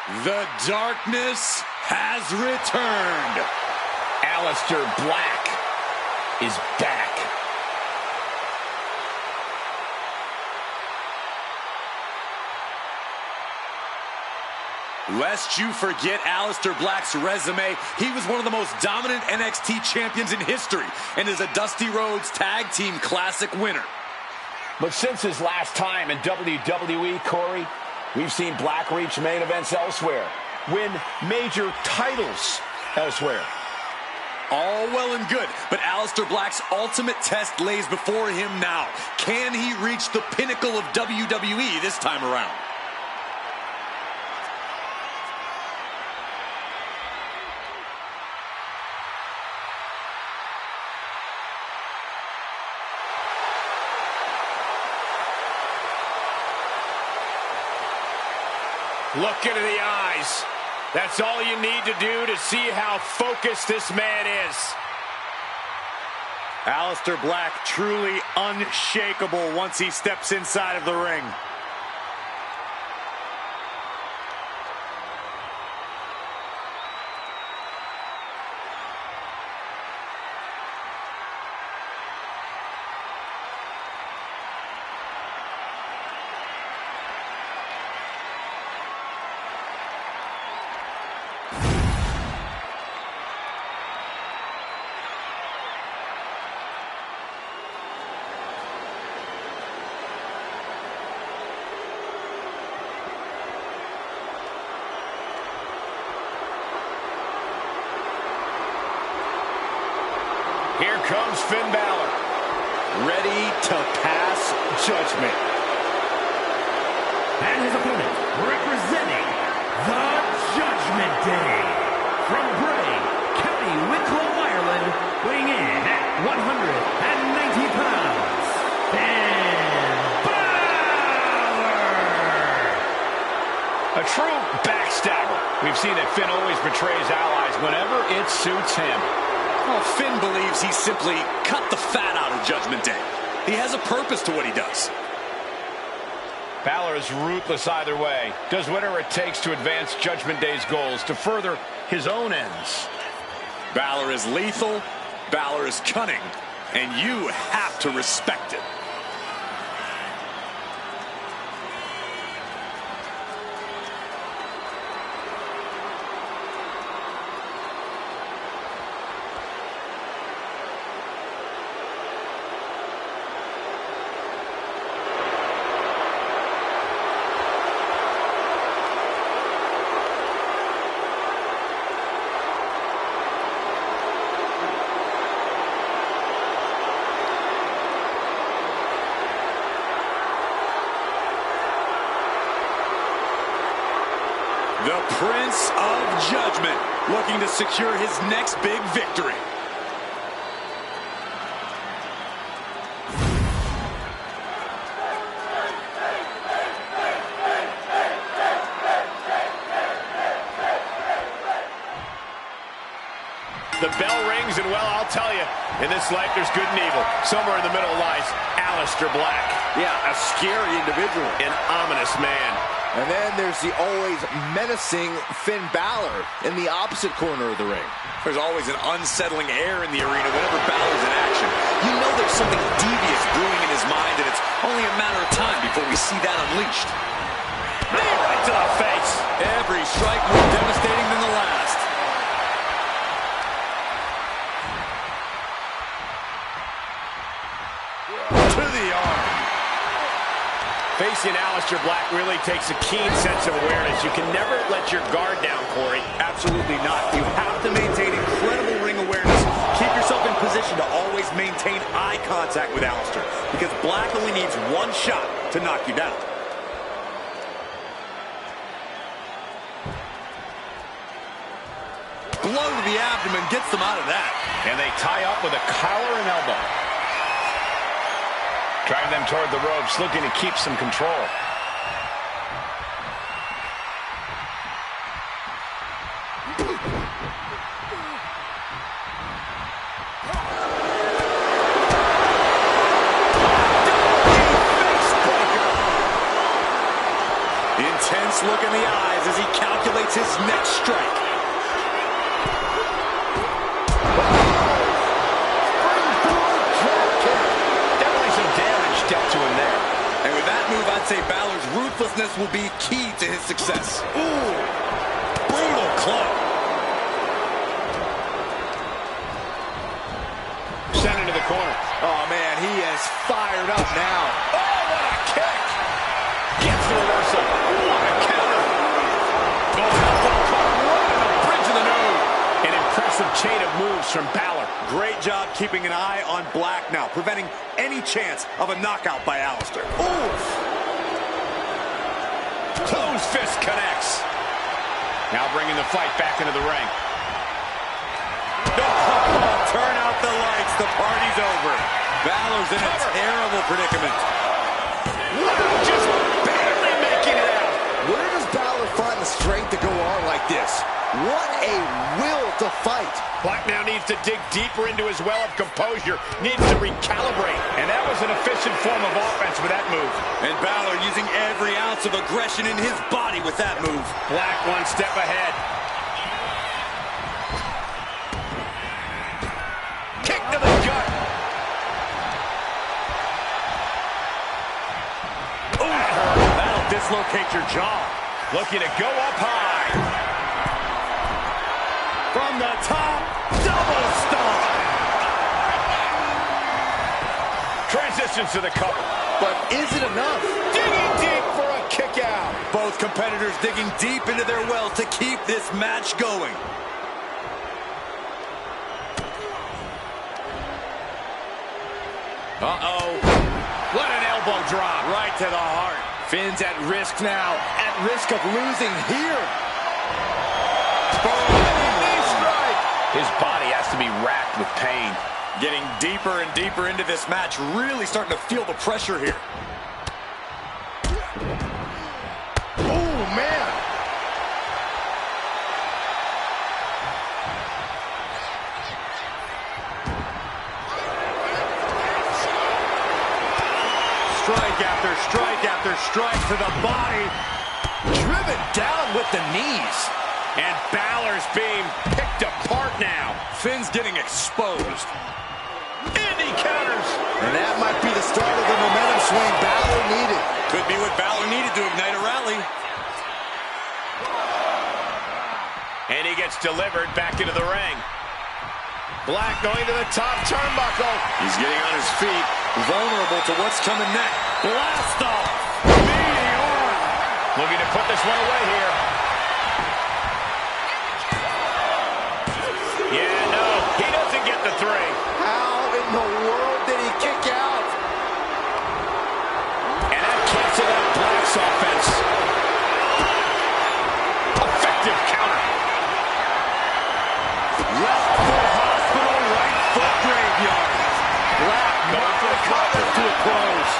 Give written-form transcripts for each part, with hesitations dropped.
The darkness has returned. Aleister Black is back. Lest you forget Aleister Black's resume, he was one of the most dominant NXT champions in history and is a Dusty Rhodes Tag Team Classic winner. But since his last time in WWE, Corey, we've seen Black reach main events elsewhere, win major titles elsewhere. All well and good, but Aleister Black's ultimate test lays before him now. Can he reach the pinnacle of WWE this time around? Look into the eyes. That's all you need to do to see how focused this man is. Aleister Black truly unshakable once he steps inside of the ring. Here comes Finn Balor, ready to pass judgment. And his opponent, representing the Judgment Day, from Bray, County Wicklow, Ireland, weighing in at 190 pounds, Finn Balor! a true backstabber. We've seen that Finn always betrays allies whenever it suits him. Well, Finn believes he simply cut the fat out of Judgment Day. He has a purpose to what he does. Balor is ruthless either way. Does whatever it takes to advance Judgment Day's goals, to further his own ends. Balor is lethal, Balor is cunning, and you have to respect it. The Prince of Judgment, looking to secure his next big victory. The bell rings, and well, I'll tell you, in this life there's good and evil. Somewhere in the middle lies Aleister Black. Yeah, a scary individual. An ominous man. And then there's the always menacing Finn Balor in the opposite corner of the ring. There's always an unsettling air in the arena whenever Balor's in action. You know there's something devious brewing in his mind, and it's only a matter of time before we see that unleashed. Knee right to the face. Every strike more devastating than the last. To the arm. Facing Aleister Black really takes a keen sense of awareness. You can never let your guard down, Corey. Absolutely not. You have to maintain incredible ring awareness. Keep yourself in position to always maintain eye contact with Aleister, because Black only needs one shot to knock you down. Blow to the abdomen gets them out of that. And they tie up with a collar and elbow. Drive them toward the ropes, looking to keep some control. Intense look in the eyes as he calculates his next strike. Definitely some damage dealt to him there. And with that move, I'd say Balor's ruthlessness will be key to his success. Ooh, brutal club. Sent into the corner. Oh, man, he is fired up now. Oh, what a kick! Gets the reversal. What a counter. Oh, elbow caught right on the bridge of the nose. An impressive chain of moves from Balor. Great job keeping an eye on Black now, preventing any chance of a knockout by Alistair. Oof. Closed fist connects. Now bringing the fight back into the ring. Turn out the lights. The party's over. Balor's in a terrible predicament. Wow, just barely making it out. Where does Balor find the strength to go on like this? What a will to fight. Black now needs to dig deeper into his well of composure, needs to recalibrate. And that was an efficient form of offense with that move. And Balor using every ounce of aggression in his body with that move. Black one step ahead. Kick to the gut. Ooh, that'll dislocate your jaw. Looking to go up high. From the top, double stomp. Transitions to the cover. But is it enough? Digging deep for a kick out. Both competitors digging deep into their wells to keep this match going. Uh-oh. What an elbow drop. Right to the heart. Finn's at risk now. At risk of losing here. Knee strike. His body has to be racked with pain. Getting deeper and deeper into this match. Really starting to feel the pressure here. Oh, man. Strike after strike after strike to the body. Driven down with the knees. And Balor's being picked apart now. Finn's getting exposed. And he counters. And that might be the start of the momentum swing Balor needed. Could be what Balor needed to ignite a rally. And he gets delivered back into the ring. Black going to the top turnbuckle. He's getting on his feet, vulnerable to what's coming next. Blast off. Meteor. Looking to put this one away here. Yeah, no, he doesn't get the three. How in the world did he kick out? And that canceled out Black's offense. Effective counter. Left foot hospital, right foot graveyard. Black Going for the cover to a close.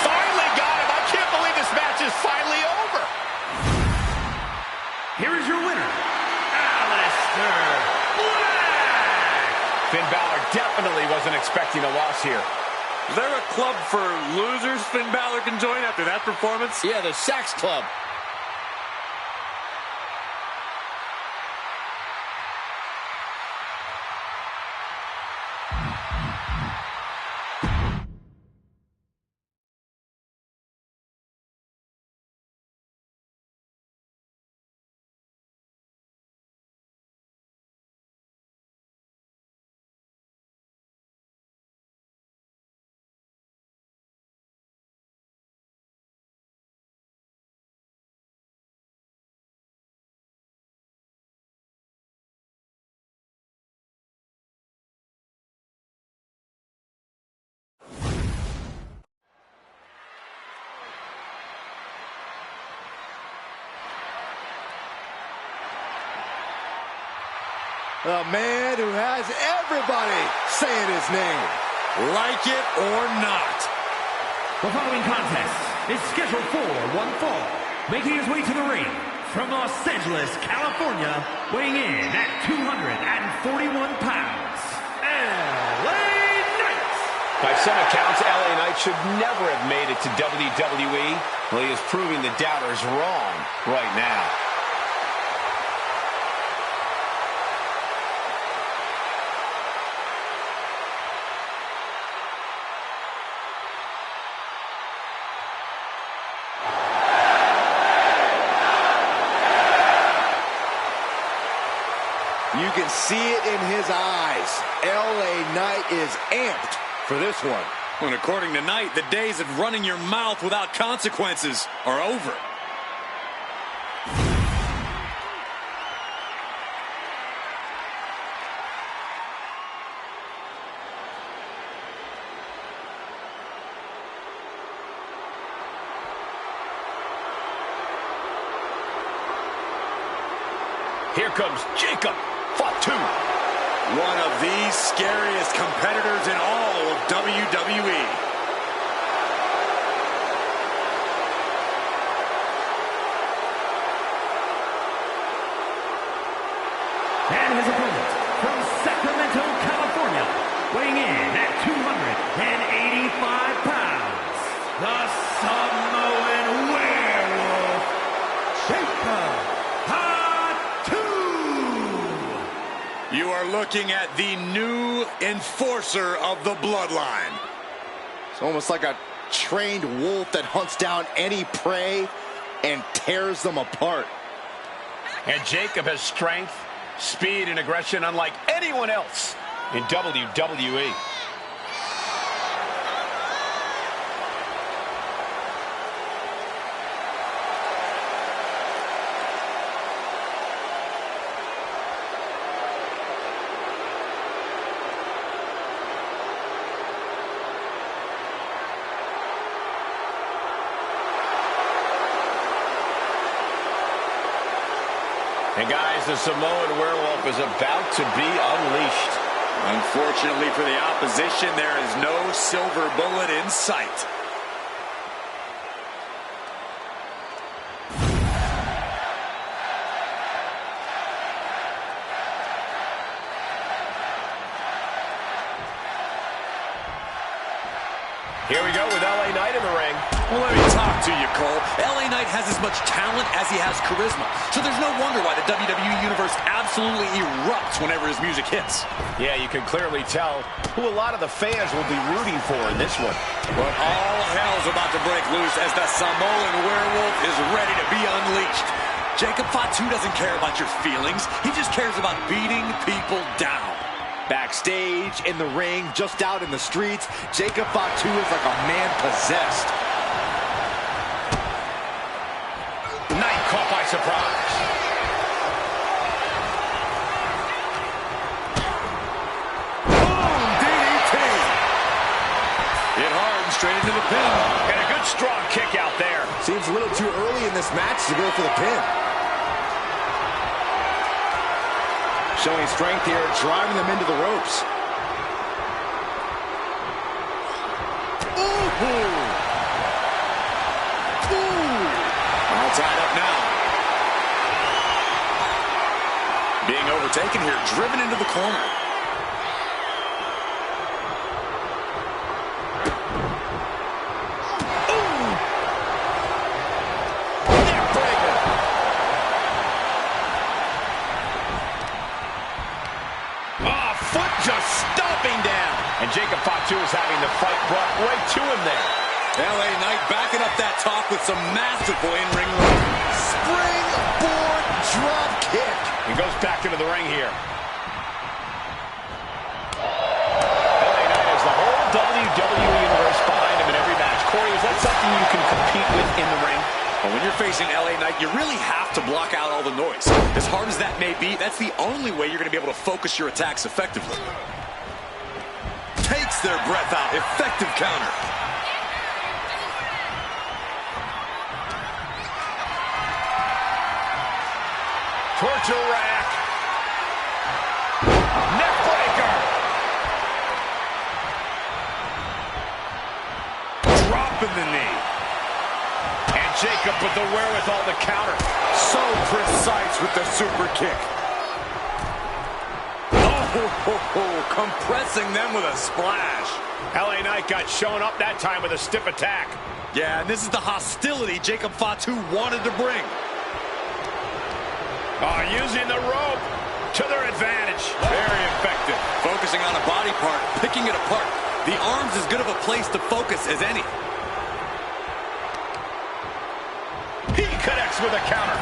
Finally got him. I can't believe this match is finally over. Here is your winner, Alistair Black. Finn Balor definitely wasn't expecting a loss here. Is there a club for losers Finn Balor can join after that performance? Yeah, the Sax Club. A man who has everybody saying his name. Like it or not. The following contest is scheduled for one fall. Making his way to the ring from Los Angeles, California, weighing in at 241 pounds, LA Knight, By some accounts, LA Knight should never have made it to WWE. Well, he is proving the doubters wrong right now. You can see it in his eyes. LA Knight is amped for this one. And according to Knight, the days of running your mouth without consequences are over. Here comes Jacob. Fought two. One of the scariest competitors in all of WWE. And his opponent from Sacramento, California, weighing in at 285 pounds, the Samoan Werewolf, Jacob. You are looking at the new enforcer of the bloodline. It's almost like a trained wolf that hunts down any prey and tears them apart. And Jacob has strength, speed, and aggression unlike anyone else in WWE. And guys, the Samoan Werewolf is about to be unleashed. Unfortunately for the opposition, there is no silver bullet in sight. Here we go with LA Knight in the ring. Well, let me talk to you, Cole. LA Knight has as much talent as he has charisma. So there's no wonder why the WWE Universe absolutely erupts whenever his music hits. Yeah, you can clearly tell who a lot of the fans will be rooting for in this one. But all hell's about to break loose as the Samoan Werewolf is ready to be unleashed. Jacob Fatu doesn't care about your feelings. He just cares about beating people down. Backstage, in the ring, just out in the streets, Jacob Fatu is like a man possessed. Knight caught by surprise. Boom! DDT! Hit hard and straight into the pin. And a good strong kick out there. Seems a little too early in this match to go for the pin. Showing strength here, driving them into the ropes. Ooh! All tied up now. Being overtaken here, driven into the corner. Just stomping down. And Jacob Fatu is having the fight brought right to him there. LA Knight backing up that talk with some masterful in-ring work. Springboard drop kick. He goes back into the ring here. LA Knight has the whole WWE Universe behind him in every match. Corey, is that something you can compete with in the ring? Well, when you're facing LA Knight, you really have to block out all the noise. As hard as that may be, that's the only way you're going to be able to focus your attacks effectively. Takes their breath out. Effective counter. Torture rack. Neck breaker. Dropping the knee. Jacob with the wherewithal to counter. So precise with the super kick. Oh! Compressing them with a splash. LA Knight got shown up that time with a stiff attack. Yeah, and this is the hostility Jacob Fatu wanted to bring. Using the rope to their advantage. Very effective. Focusing on a body part, picking it apart. The arm's as good of a place to focus as any. He connects with a counter.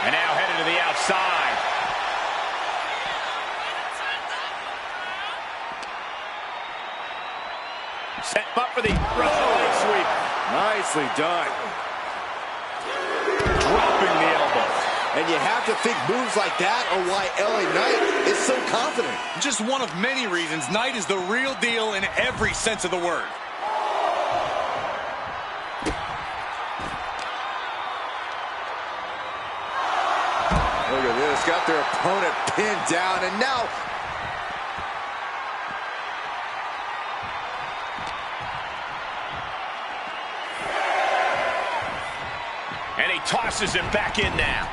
And now headed to the outside. Set up for the Russian leg sweep. Nicely done. Dropping the elbow. And you have to think moves like that are why LA Knight is so confident. Just one of many reasons Knight is the real deal in every sense of the word. Look at this, got their opponent pinned down, and now... And he tosses him back in now.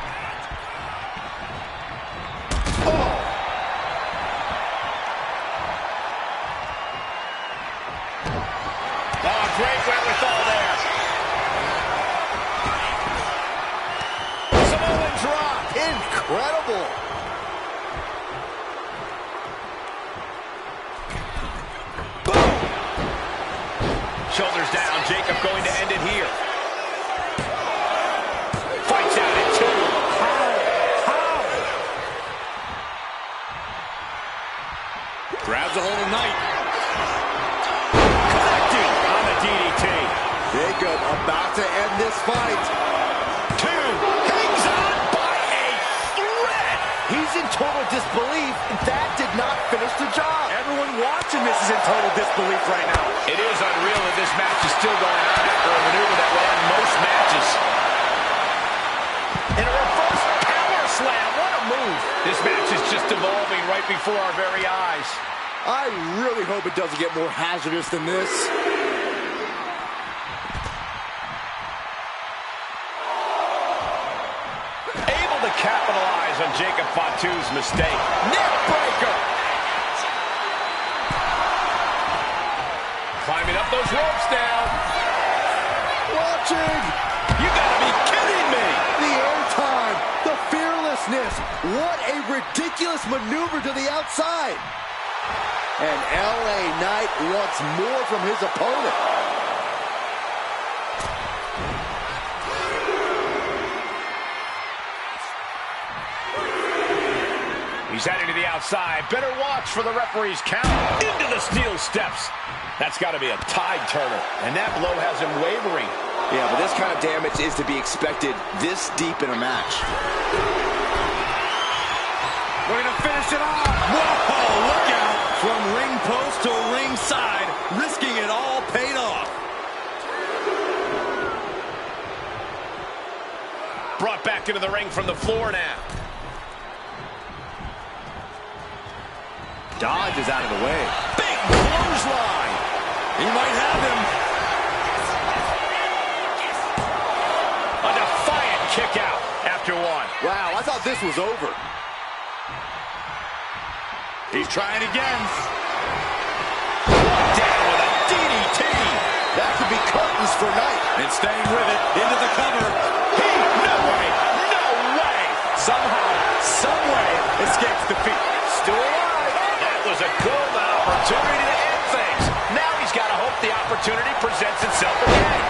Oh, great wherewithal there. Samoan drop. Incredible. Boom. Shoulders down. Jacob going to end it here. Fights out at two. How? Grabs a hold of Knight. Connecting on the DDT. Jacob about to end this fight. Two. Hangs on by a thread. He's in total disbelief. That did not finish the job. Everyone watching this is in total disbelief right now. It is unreal that this match is still going on after a maneuver that will end most matches. And a reverse power slam. What a move. This match is just evolving right before our very eyes. I really hope it doesn't get more hazardous than this. Able to capitalize on Jacob Fatu's mistake. Neck breaker. Climbing up those ropes now. Watching. You gotta be kidding me. The airtime. The fearlessness. What a ridiculous maneuver to the outside. And LA Knight wants more from his opponent. He's heading to the outside. Better watch for the referee's count. Into the steel steps. That's got to be a tide turner. And that blow has him wavering. Yeah, but this kind of damage is to be expected this deep in a match. We're going to finish it off. Whoa, look out. From ring post to ringside, risking it all paid off. Brought back into the ring from the floor now. Dodge is out of the way. Big clothesline. He might have him. A defiant kick out after one. Wow, I thought this was over. He's trying again. Down with a DDT. That could be curtains for Knight. And staying with it into the cover. No way. No way. Somehow, someway, escapes defeat. Still alive. That was a golden opportunity to end things. Now he's got to hope the opportunity presents itself again.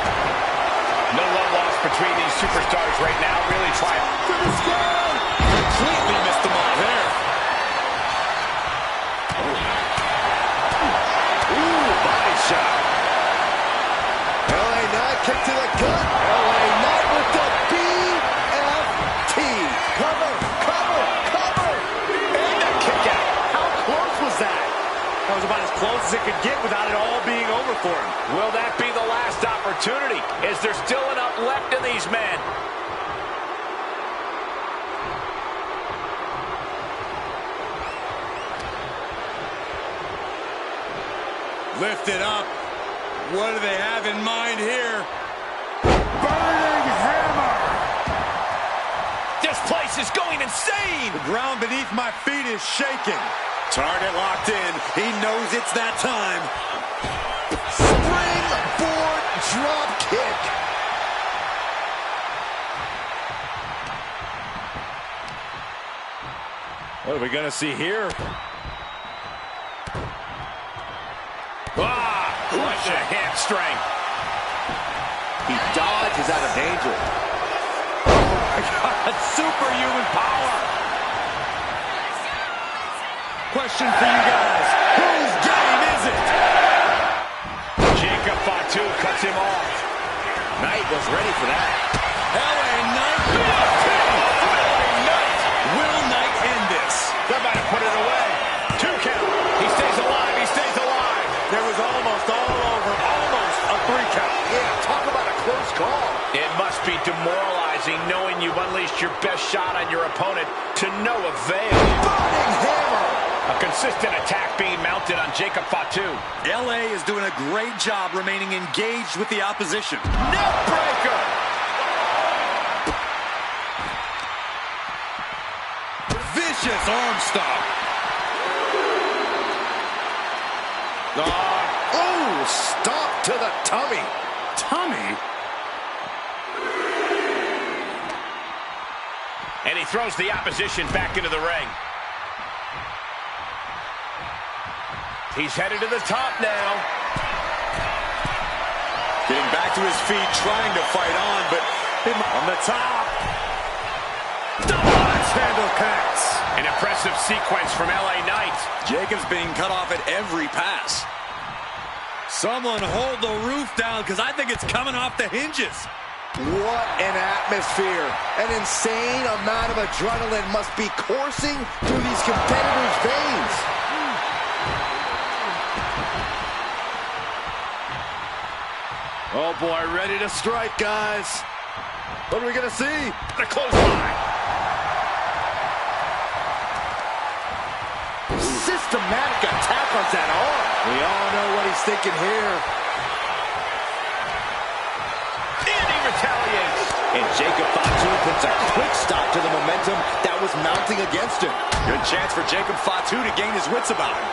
No love lost between these superstars right now. Really trying To the sky. Completely missed the mark there. Ooh, body shot. LA Knight kick to the gut. LA Knight with the BFT. Cover, cover, cover. And a kick out. How close was that? That was about as close as it could get without it all being over for him. Will that be the last opportunity? Is there still enough left in these men? Lift it up. What do they have in mind here? Burning hammer! This place is going insane! The ground beneath my feet is shaking. Target locked in. He knows it's that time. Springboard drop kick. What are we going to see here? Right to the hamstring. He dodges out of danger. Oh my God, superhuman power. Question for you guys. Whose game is it? Jacob Fatu cuts him off. Knight was ready for that. LA Knight. LA Knight. Will Knight end this? They're about to put it away. 2 count. He stays alive. He stays alive. There was almost all over. Almost a 3 count. Yeah, talk about a close call. It must be demoralizing knowing you've unleashed your best shot on your opponent to no avail. Burning hammer. A consistent attack being mounted on Jacob Fatu. LA is doing a great job remaining engaged with the opposition. Neck breaker. Vicious arm stomp. Oh, stop to the tummy. Tummy? And he throws the opposition back into the ring. He's headed to the top now. Getting back to his feet, trying to fight on, but on the top. Double axe handle connects. An impressive sequence from LA Knight. Jacob's being cut off at every pass. Someone hold the roof down, because I think it's coming off the hinges. What an atmosphere. An insane amount of adrenaline must be coursing through these competitors' veins. Oh boy, ready to strike, guys. What are we going to see? The clothesline. Systematic attack on that arm. We all know what he's thinking here. And he retaliates. And Jacob Fatu puts a quick stop to the momentum that was mounting against him. Good chance for Jacob Fatu to gain his wits about him.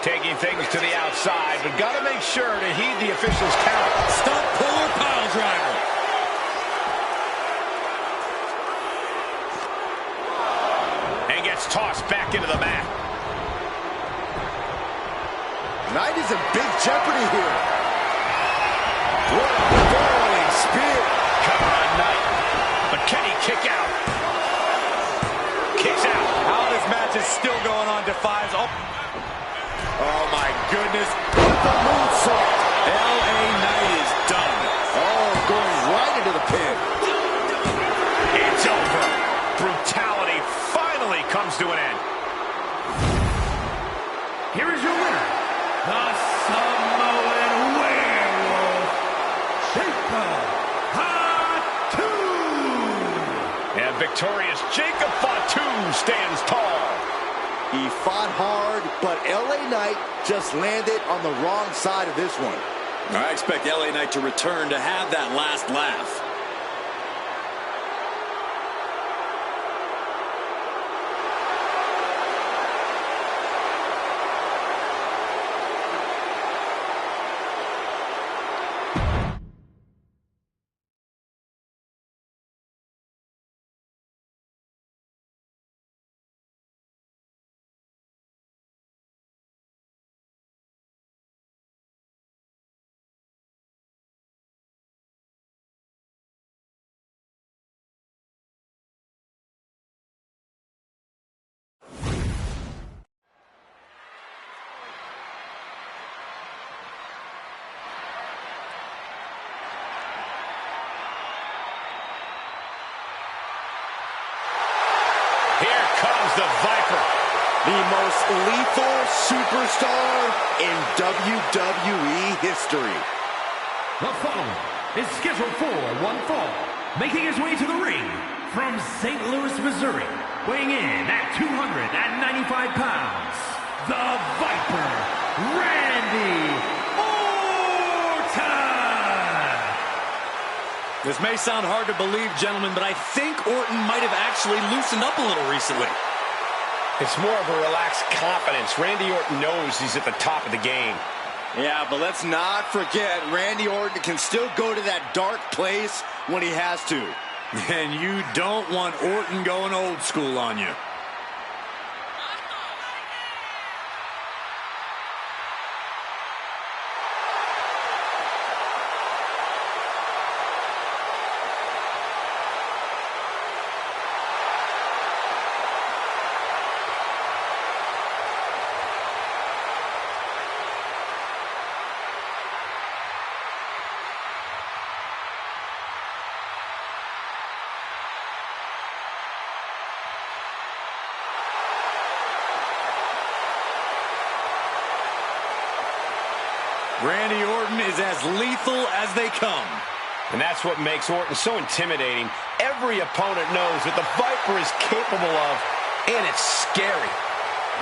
Taking things to the outside, but got to make sure to heed the official's count. Stump puller pile driver. And gets tossed back into the mat. Knight is in big jeopardy here. What a falling spear. Cover on Knight. But can he kick out? Kicks out. How this match is still going on defies. Oh my goodness. The moonsault. LA Knight is done. Oh, going right into the pin. It's over. Brutality finally comes to an end. Here is your winner, the Samoan Werewolf, Jacob Fatu. And victorious Jacob Fatu stands tall. He fought hard, but LA Knight just landed on the wrong side of this one. I expect LA Knight to return to have that last laugh. Here comes the Viper. The most lethal superstar in WWE history. The following is scheduled for one fall, making his way to the ring from St. Louis, Missouri, weighing in at 295 pounds, the Viper, Randy Orton. This may sound hard to believe, gentlemen, but I think Orton might have actually loosened up a little recently. It's more of a relaxed confidence. Randy Orton knows he's at the top of the game. Yeah, but let's not forget, Randy Orton can still go to that dark place when he has to. And you don't want Orton going old school on you. Randy Orton is as lethal as they come. And that's what makes Orton so intimidating. Every opponent knows that the Viper is capable of, and it's scary.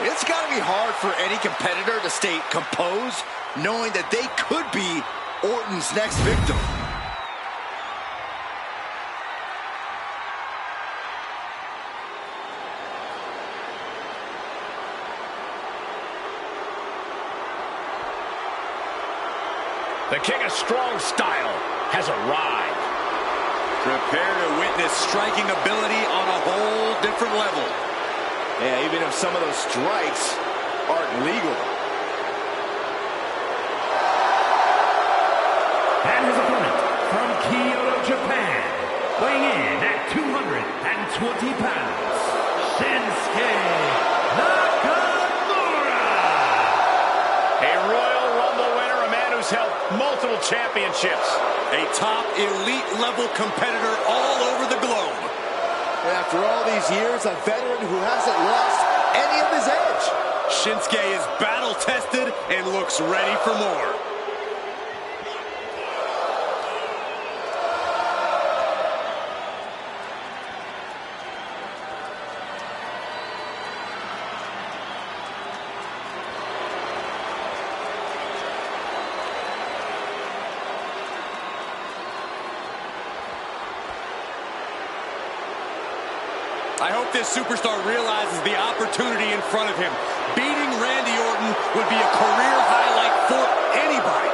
It's got to be hard for any competitor to stay composed, knowing that they could be Orton's next victim. The King of Strong Style has arrived. Prepare to witness striking ability on a whole different level. Yeah, even if some of those strikes aren't legal. And his opponent from Kyoto, Japan, weighing in at 220 pounds, Shinsuke Nakamura. A Royal Rumble winner, a man who's held multiple championships. A top elite level competitor all over the globe. After all these years, a veteran who hasn't lost any of his edge. Shinsuke is battle tested and looks ready for more. I hope this superstar realizes the opportunity in front of him. Beating Randy Orton would be a career highlight for anybody.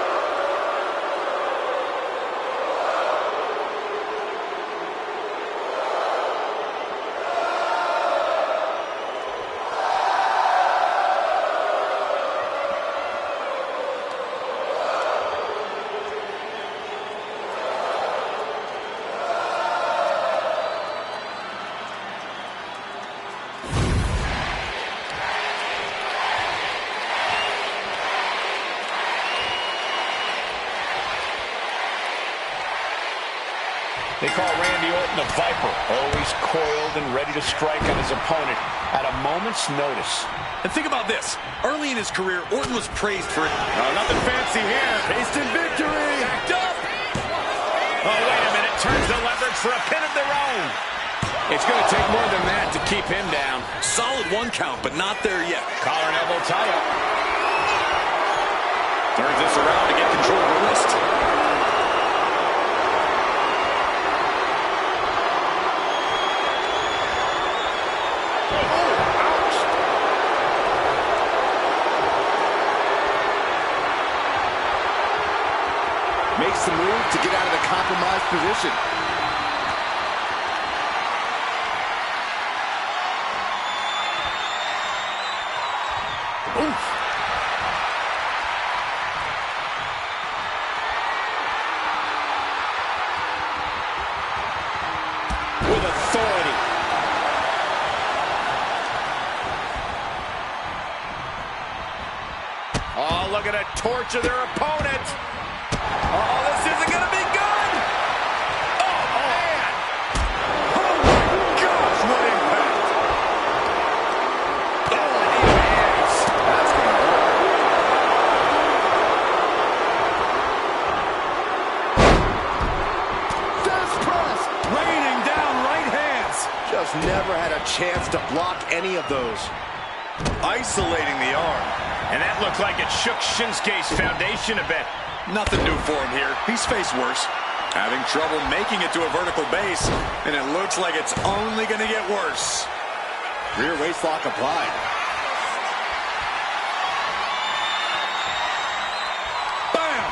They call Randy Orton the Viper, always coiled and ready to strike on his opponent at a moment's notice. And think about this. Early in his career, Orton was praised for nothing fancy here. Tasted victory. Backed up. Oh, wait a minute. Turns the leverage for a pin of their own. It's going to take more than that to keep him down. Solid one count, but not there yet. Collar and elbow tie-up. Turns this around to get control of the wrist. Makes the move to get out of the compromised position. Oof. With authority. Oh, look at it. Torture their opponent. Oh, this isn't going to be good. Oh, man. Oh, my gosh, what impact. Oh, knee to hands. That's going to hurt. Fist press. Raining down right hands. Just never had a chance to block any of those. Isolating the arm. And that looked like it shook Shinsuke's foundation a bit. Nothing new for him here. He's faced worse. Having trouble making it to a vertical base, and it looks like it's only going to get worse. Rear waist lock applied. Bam!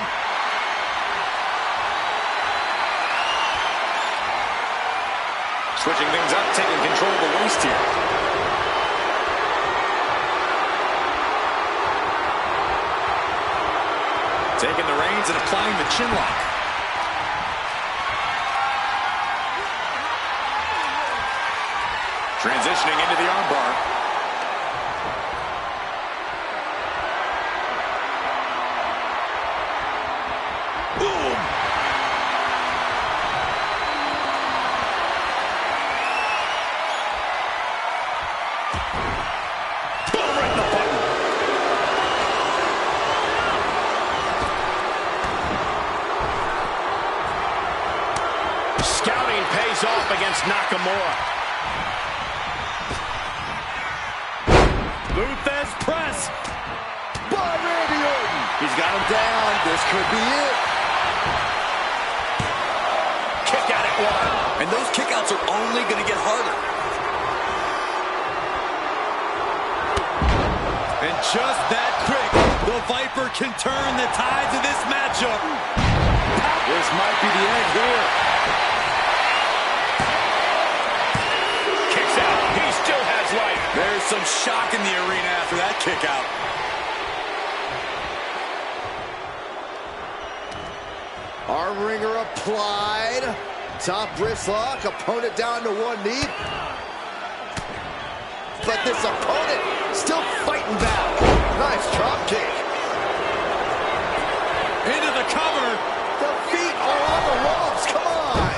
Switching things up, taking control of the waist here. Taking the reins and applying the chin lock. Transitioning into the armbar. Boom! Boom, right in the button. Scouting pays off against Nakamura. Luthez press. By Randy Orton. He's got him down. This could be it. Kick out at one. And those kickouts are only going to get harder. And just that quick, the Viper can turn the tides of this matchup. This might be the end here. Kicks out. He still has life. There's some shock in the arena after that kick out. Arm wringer applied. Top wrist lock. Opponent down to one knee. But this opponent still fighting back. Nice drop kick. Into the cover. The feet are on the ropes. Come on.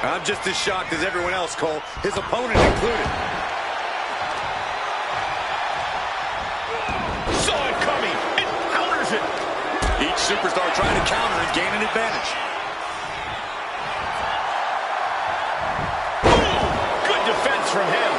I'm just as shocked as everyone else, Cole. His opponent included. Saw it coming. It counters it. Each superstar trying to counter and gain an advantage. Good defense from him.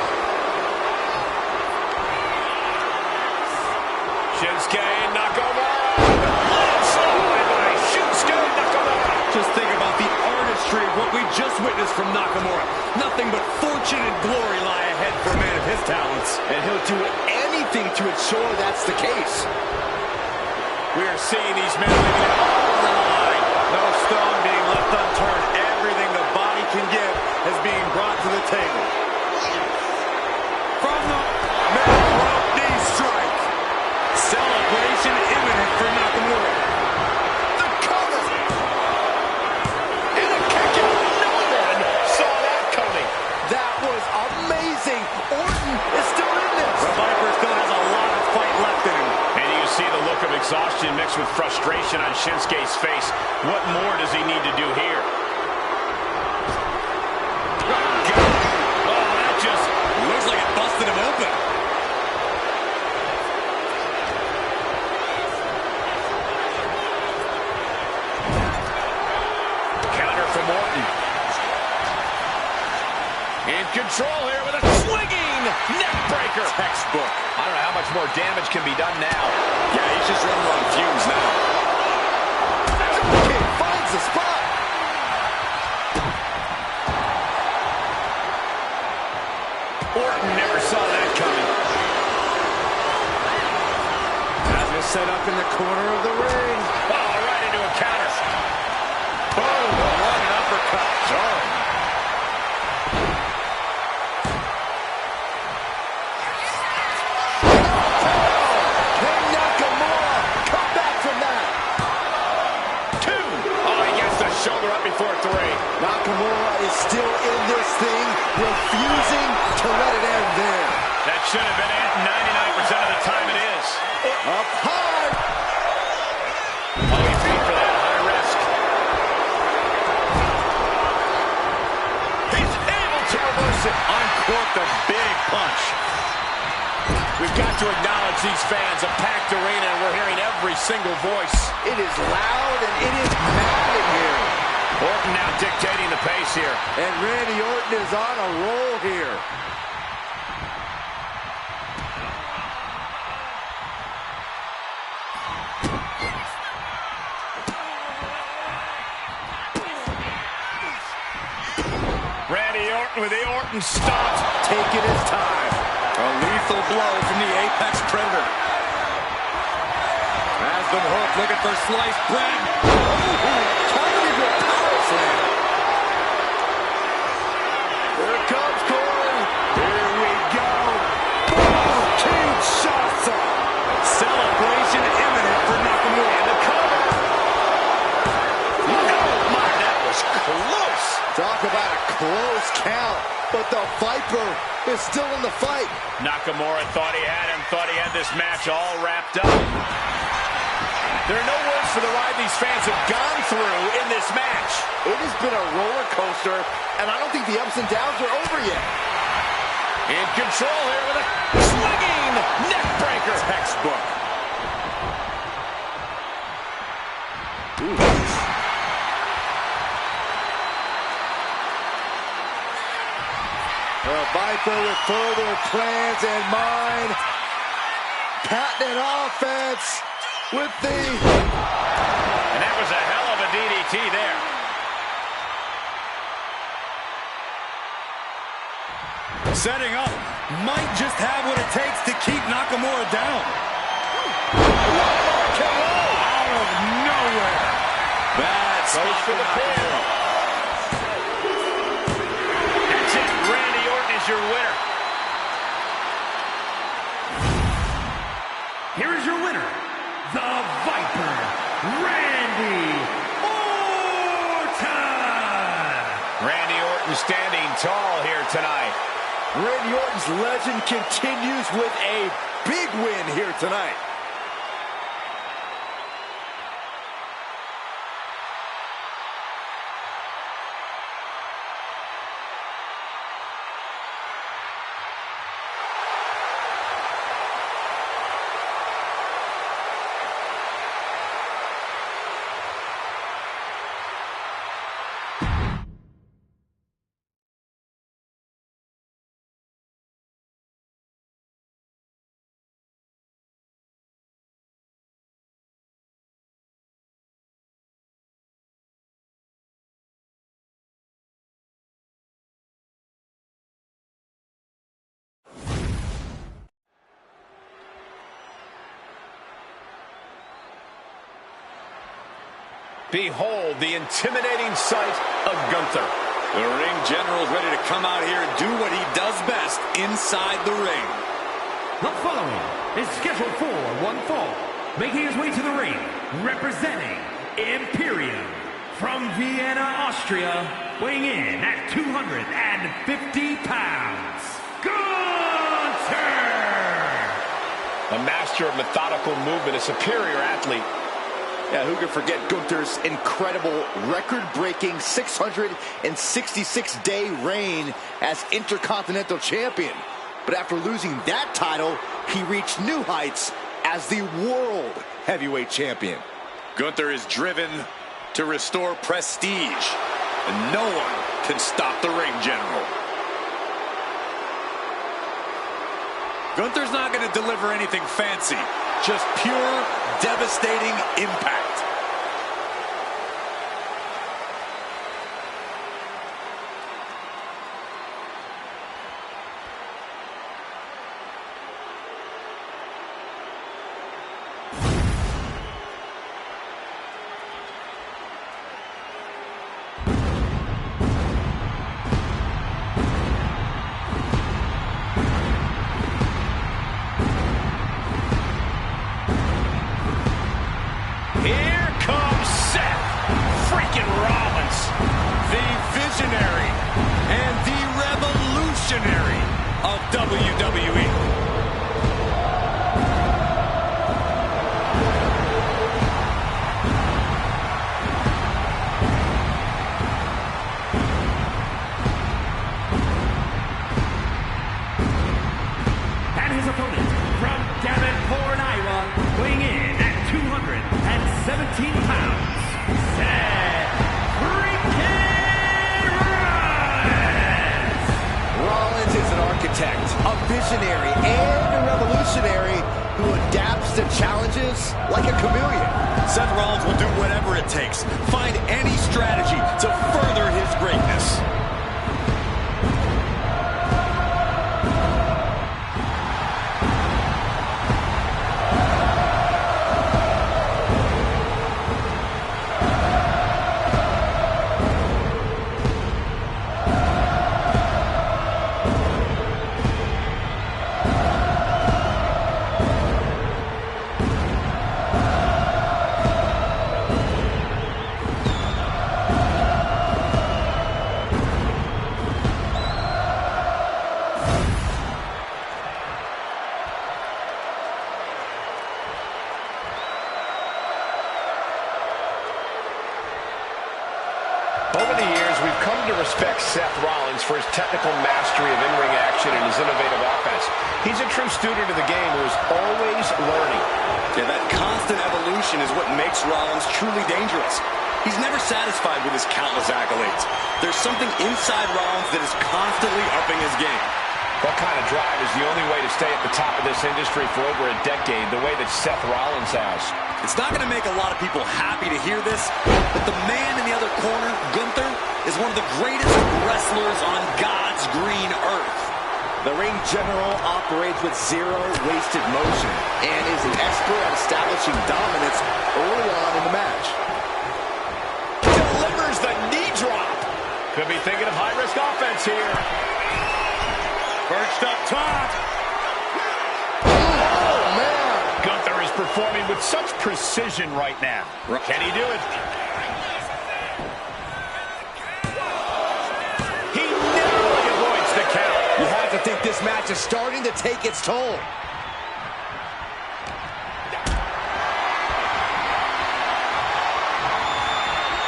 Shinsuke Nakamura. Landslide by Shinsuke Nakamura. Just think about the artistry of what we just witnessed from Nakamura. Nothing but fortune and glory lie ahead for a man of his talents. And he'll do anything to ensure that's the case. We are seeing these men leaving it all on the line. No stone being left unturned. Everything the body can give is being brought to the table. From the middle rope knee strike. Celebration imminent for Nakamura. The cover. And a kick out. No one saw that coming. That was amazing. Orton is still in this. The Viper still has a lot of fight left in him. And you see the look of exhaustion mixed with frustration on Shinsuke's face. What more does he need to do here? Oh, that just Looks like it busted him open. counter from Orton. In control here with a swinging neck breaker. Textbook. I don't know how much more damage can be done now. Yeah, he's just running on fumes now. Kick finds the spot. Orton never saw that coming. Has it set up in the corner of the ring. Oh, right into a counter. Boom, one uppercut. Jarring. Can Nakamura come back from that? Two. Oh, he gets the shoulder up before three. Nakamura is still in this thing, refusing to let it end there. That should have been it. 99% of the time it is. Up high. Oh, he paid for that. High risk. He's able to reverse it. Uncorked a big punch. We've got to acknowledge these fans. A packed arena, and we're hearing every single voice. It is loud and it is mad in here. Orton now dictating the pace here. And Randy Orton is on a roll here. with the Orton stomped. Taking his time. A lethal blow from the Apex Predator. Has been hooked, looking for sliced bread. Targeted with a power slam. Here it comes, Corey. Here we go. Boom! Kinshasa. Celebration imminent for Nakamura. And the cover. Oh my, that was close. Talk about a close count, but the Viper is still in the fight. Nakamura thought he had him, thought he had this match all wrapped up. There are no words for the ride these fans have gone through in this match. It has been a roller coaster, and I don't think the ups and downs are over yet. In control here with a swinging neck breaker. Textbook. The Viper with further plans in mind. Patented offense with the... And that was a hell of a DDT there. Setting up. Might just have what it takes to keep Nakamura down. Out of nowhere. Bad spot for the pin. That's it. Randy Orton is your winner. Here is your winner, the Viper, Randy Orton. Randy Orton standing tall here tonight. Randy Orton's legend continues with a big win here tonight. Behold the intimidating sight of Gunther. The ring general's ready to come out here and do what he does best inside the ring. The following is scheduled for one fall, making his way to the ring, representing Imperium from Vienna, Austria, weighing in at 250 pounds, Gunther! A master of methodical movement, a superior athlete. Yeah, who could forget Gunther's incredible record-breaking 666-day reign as Intercontinental Champion. But after losing that title, he reached new heights as the World Heavyweight Champion. Gunther is driven to restore prestige, and no one can stop the ring general. Gunther's not going to deliver anything fancy, just pure, devastating impact. Here comes Seth freaking Rollins. The visionary and the revolutionary of WWE. And his opponent from Davenport, Iowa, weighing in at 217 pounds, Seth freaking Rollins! Rollins is an architect, a visionary, and a revolutionary who adapts to challenges like a chameleon. Seth Rollins will do whatever it takes, find any strategy to further his greatness. Over the years, we've come to respect Seth Rollins for his technical mastery of in-ring action and his innovative offense. He's a true student of the game who is always learning. Yeah, that constant evolution is what makes Rollins truly dangerous. He's never satisfied with his countless accolades. There's something inside Rollins that is constantly upping his game. What kind of drive is the only way to stay at the top of this industry for over a decade, the way that Seth Rollins has? It's not going to make a lot of people happy to hear this, but the man in the other corner, Gunther, is one of the greatest wrestlers on God's green earth. The ring general operates with zero wasted motion and is an expert at establishing dominance early on in the match. Delivers the knee drop. Could be thinking of high-risk offense here. Perched up top. Oh, man. Gunther is performing with such precision right now. Can he do it? He narrowly avoids the count. You have to think this match is starting to take its toll.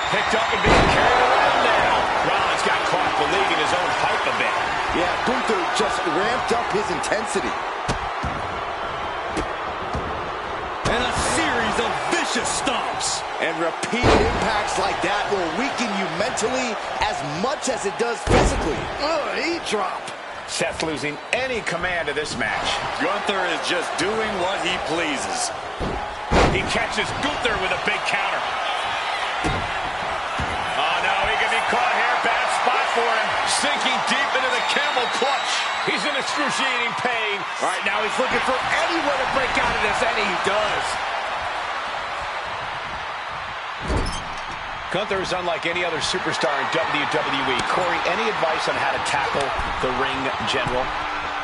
Picked up and being carried around now. Rollins got caught believing his own hype a bit. Yeah, Gunther just ramped up his intensity. And a series of vicious stomps. And repeated impacts like that will weaken you mentally as much as it does physically. Knee drop. Seth losing any command of this match. Gunther is just doing what he pleases. He catches Gunther with a big counter. Oh, no, he can be caught here. Bad spot for him. Sinking deep into the camel clutch. He's in excruciating pain. All right, now he's looking for anywhere to break out of this, and he does. Gunther is unlike any other superstar in WWE. Corey, any advice on how to tackle the ring general?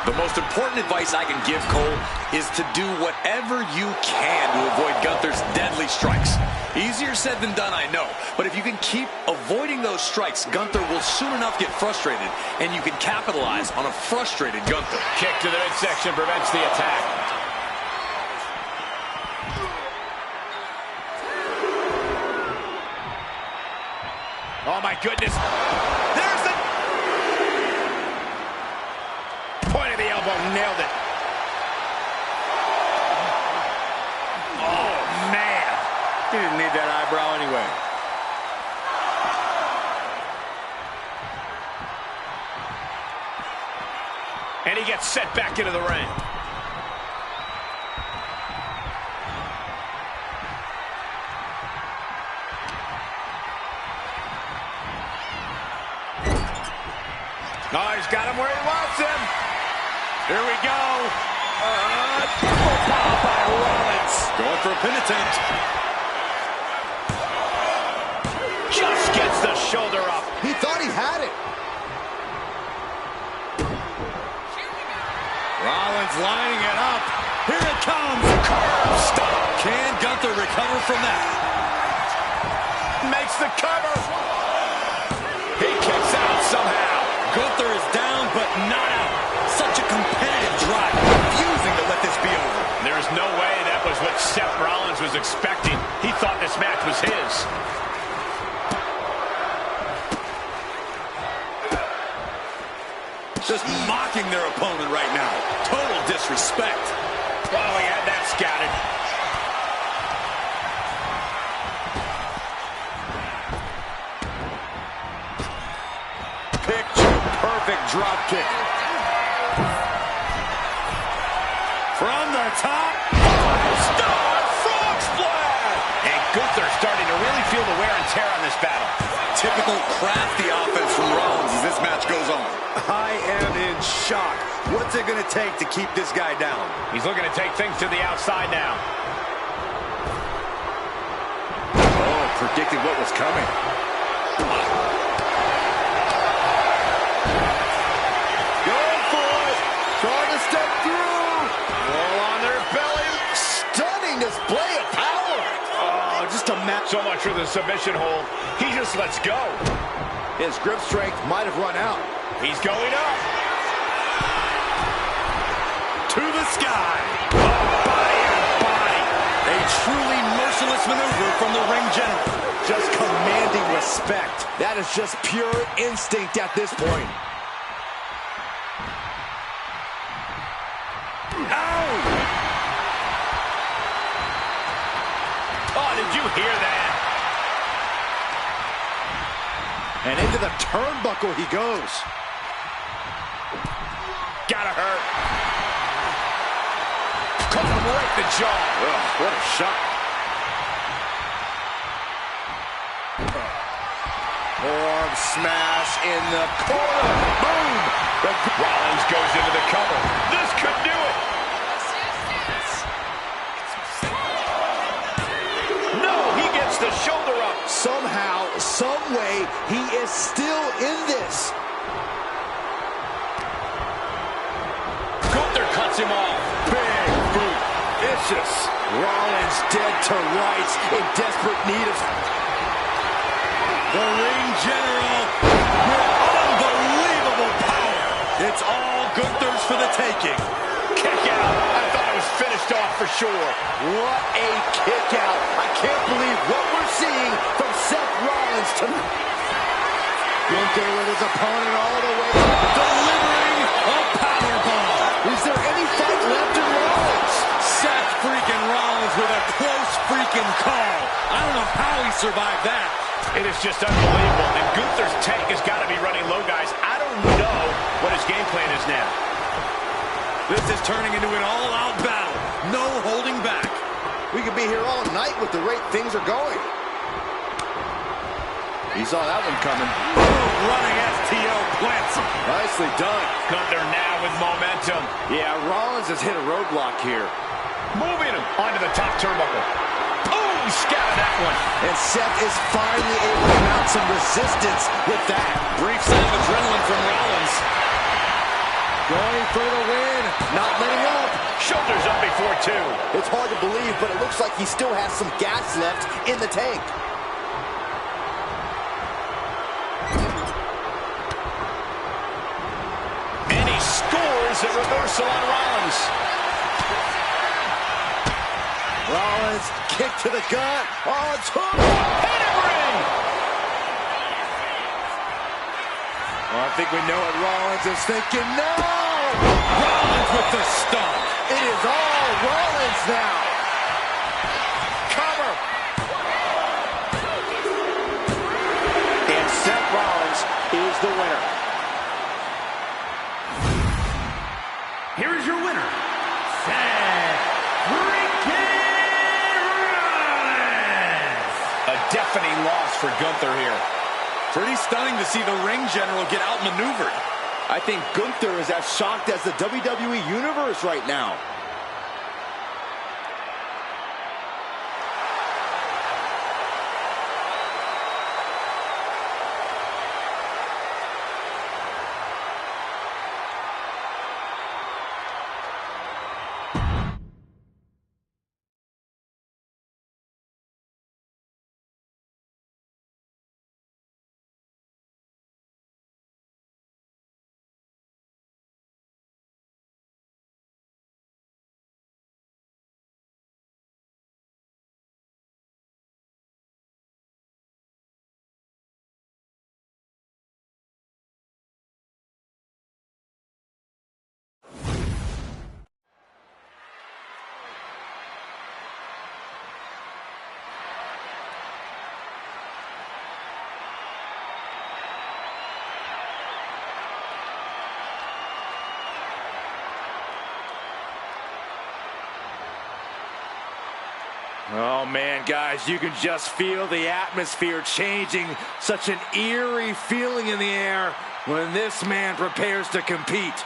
The most important advice I can give, Cole, is to do whatever you can to avoid Gunther's deadly strikes. Easier said than done, I know. But if you can keep avoiding those strikes, Gunther will soon enough get frustrated, and you can capitalize on a frustrated Gunther. Kick to the midsection prevents the attack. Oh, my goodness. There's the point of the elbow. Nailed it. Oh, man. He didn't need that eyebrow anyway. And he gets set back into the ring. Oh, he's got him where he wants him. Here we go. Triple power by Rollins. Going for a pin attempt. Just gets the shoulder up. He thought he had it. Rollins lining it up. Here it comes. Curb stop. Can Gunther recover from that? Makes the cover. He kicks out somehow. Gunther is down, but not out. Such a competitive drive. Refusing to let this be over. There's no way that was what Seth Rollins was expecting. He thought this match was his. Just mocking their opponent right now. Total disrespect. Oh, he had that scouted. Picture-perfect drop kick. From the top. Star frog splash! And Gunther starting to really feel the wear and tear on this battle. Typical crafty offense from Rollins as this match goes on. I am in shock. What's it going to take to keep this guy down? He's looking to take things to the outside now. Oh, predicted what was coming. Going for it. Trying to step through. Roll on their belly. Stunning display of power. Oh, just a match. So much for the submission hold. He just lets go. His grip strength might have run out. He's going up. To the sky. Body on body. A truly merciless maneuver from the ring general. just commanding respect. That is just pure instinct at this point. Ow! Oh, did you hear that? And into the turnbuckle he goes. Gotta hurt. Caught him right in the jaw. Ugh, what a shot. Arm smash in the corner. Boom! Rollins goes into the cover. This could do it. No, he gets the shoulder up. Somehow, some way, he is still in this. Gunther cuts him off. Big boot. Vicious. Rollins dead to rights, in desperate need of... The ring general with unbelievable power. It's all Gunther's for the taking. Kick out. I thought it was finished off for sure. What a kick out. I can't believe what we're seeing from Seth Rollins tonight. Gunther with his opponent all the way. Delivering a powerbomb. Is there any fight left in Rollins? Seth freaking Rollins with a close freaking call. I don't know how he survived that. It is just unbelievable. And Gunther's tank has got to be running low, guys. I don't know what his game plan is now. This is turning into an all-out battle. No holding back. We could be here all night with the rate things are going. He saw that one coming. Boom, running STO plants him. Nicely done. Gunther now with momentum. Yeah, Rollins has hit a roadblock here. Moving him onto the top turnbuckle. Boom, scattered that one. And Seth is finally able to mount some resistance with that. Brief sign of adrenaline from Rollins. Going for the win. Not letting up. Shoulders up before two. It's hard to believe, but it looks like he still has some gas left in the tank. And he scores a reversal on Rollins. Rollins, kick to the gut. Oh, took. Pedigree. Well, I think we know what Rollins is thinking. No! Rollins with the stomp. It is all Rollins now. Cover. And Seth Rollins is the winner. Here is your winner, Seth freaking Rollins. A deafening loss for Gunther here. Pretty stunning to see the ring general get outmaneuvered. I think Gunther is as shocked as the WWE Universe right now. Oh, man, guys, you can just feel the atmosphere changing. Such an eerie feeling in the air when this man prepares to compete.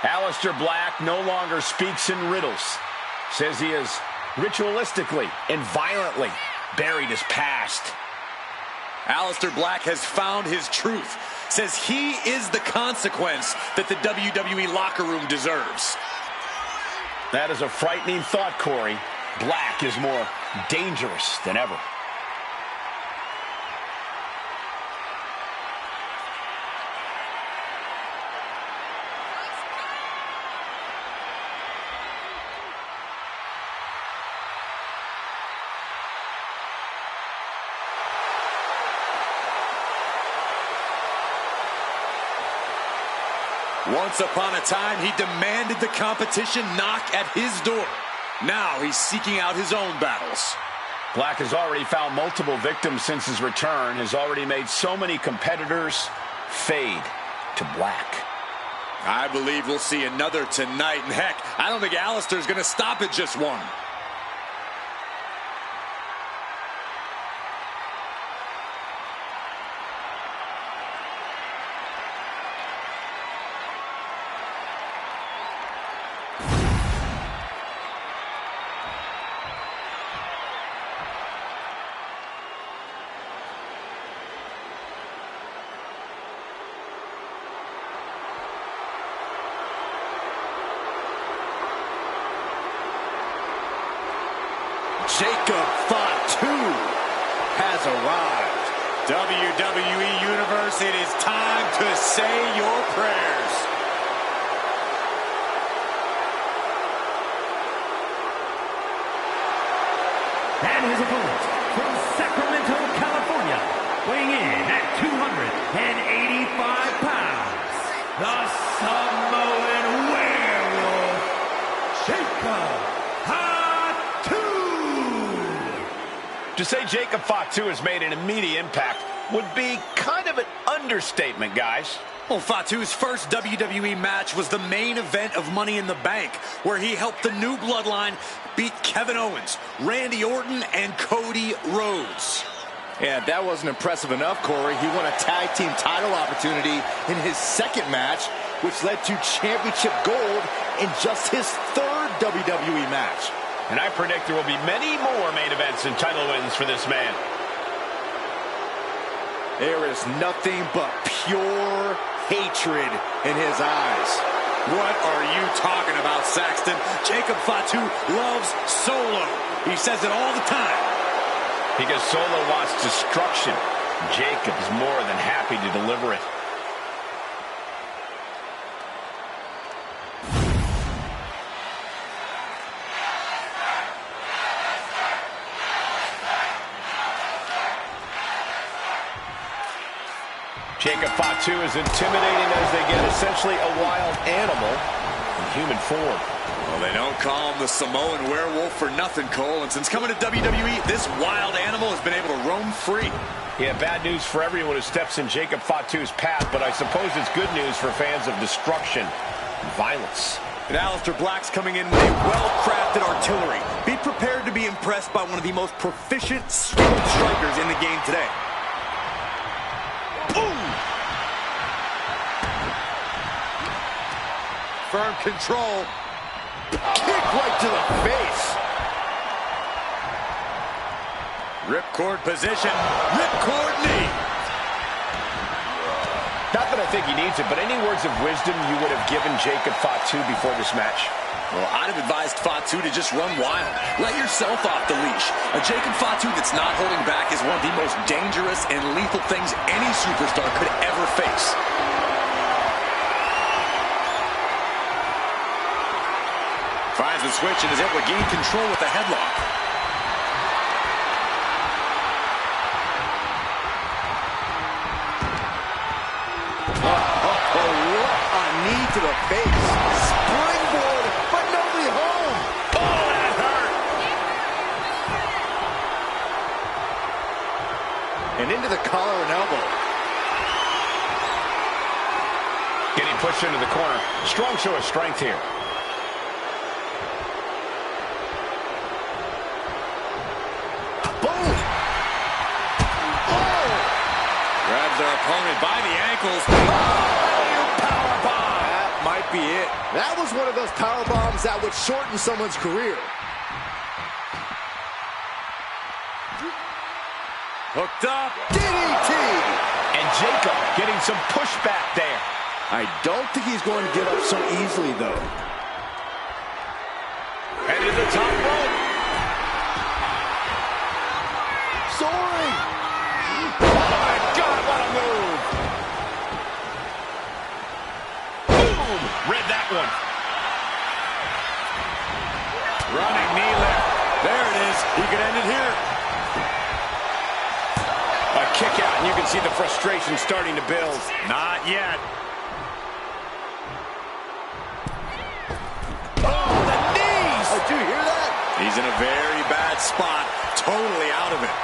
Aleister Black no longer speaks in riddles. Says he has ritualistically and violently buried his past. Aleister Black has found his truth. Says he is the consequence that the WWE locker room deserves. That is a frightening thought, Corey. Black is more dangerous than ever. Once upon a time, he demanded the competition knock at his door. Now he's seeking out his own battles. Black has already found multiple victims since his return, has already made so many competitors fade to black. I believe we'll see another tonight, and heck, I don't think Alistair's going to stop at just one. Jacob Fatu has arrived. WWE Universe, it is time to say your prayers. And his opponent from Sacramento, California, weighing in at 285 pounds, the Samoan Werewolf, Jacob. To say Jacob Fatu has made an immediate impact would be kind of an understatement, guys. Well, Fatu's first WWE match was the main event of Money in the Bank, where he helped the New Bloodline beat Kevin Owens, Randy Orton, and Cody Rhodes. Yeah, that wasn't impressive enough, Corey. He won a tag team title opportunity in his second match, which led to championship gold in just his third WWE match. And I predict there will be many more main events and title wins for this man. There is nothing but pure hatred in his eyes. What are you talking about, Saxton? Jacob Fatu loves Solo. He says it all the time. Because Solo wants destruction. Jacob is more than happy to deliver it. Jacob Fatu is intimidating as they get essentially a wild animal in human form. Well, they don't call him the Samoan Werewolf for nothing, Cole. And since coming to WWE, this wild animal has been able to roam free. Yeah, bad news for everyone who steps in Jacob Fatu's path, but I suppose it's good news for fans of destruction and violence. And Aleister Black's coming in with a well-crafted artillery. Be prepared to be impressed by one of the most proficient, skilled strikers in the game today. Firm control. Kick right to the face. Ripcord position. Ripcord knee. Not that I think he needs it, but any words of wisdom you would have given Jacob Fatu before this match? Well, I'd have advised Fatu to just run wild. Let yourself off the leash. A Jacob Fatu that's not holding back is one of the most dangerous and lethal things any superstar could ever face. Finds the switch and is able to gain control with the headlock. A knee to the face. Springboard, but nobody home. Oh, that hurt. And into the collar and elbow. Getting pushed into the corner. Strong show of strength here. Their opponent by the ankles. Oh, powerbomb. That might be it. That was one of those power bombs that would shorten someone's career. Hooked up. DDT. And Jacob getting some pushback there. I don't think he's going to give up so easily, though. Headed to the top rope. Soaring. Oh, my God, what a move. Boom. Read that one. Running knee lift. There it is. He could end it here. A kick out, and you can see the frustration starting to build. Not yet. Oh, the knees! Oh, did you hear that? He's in a very bad spot. Totally out of it.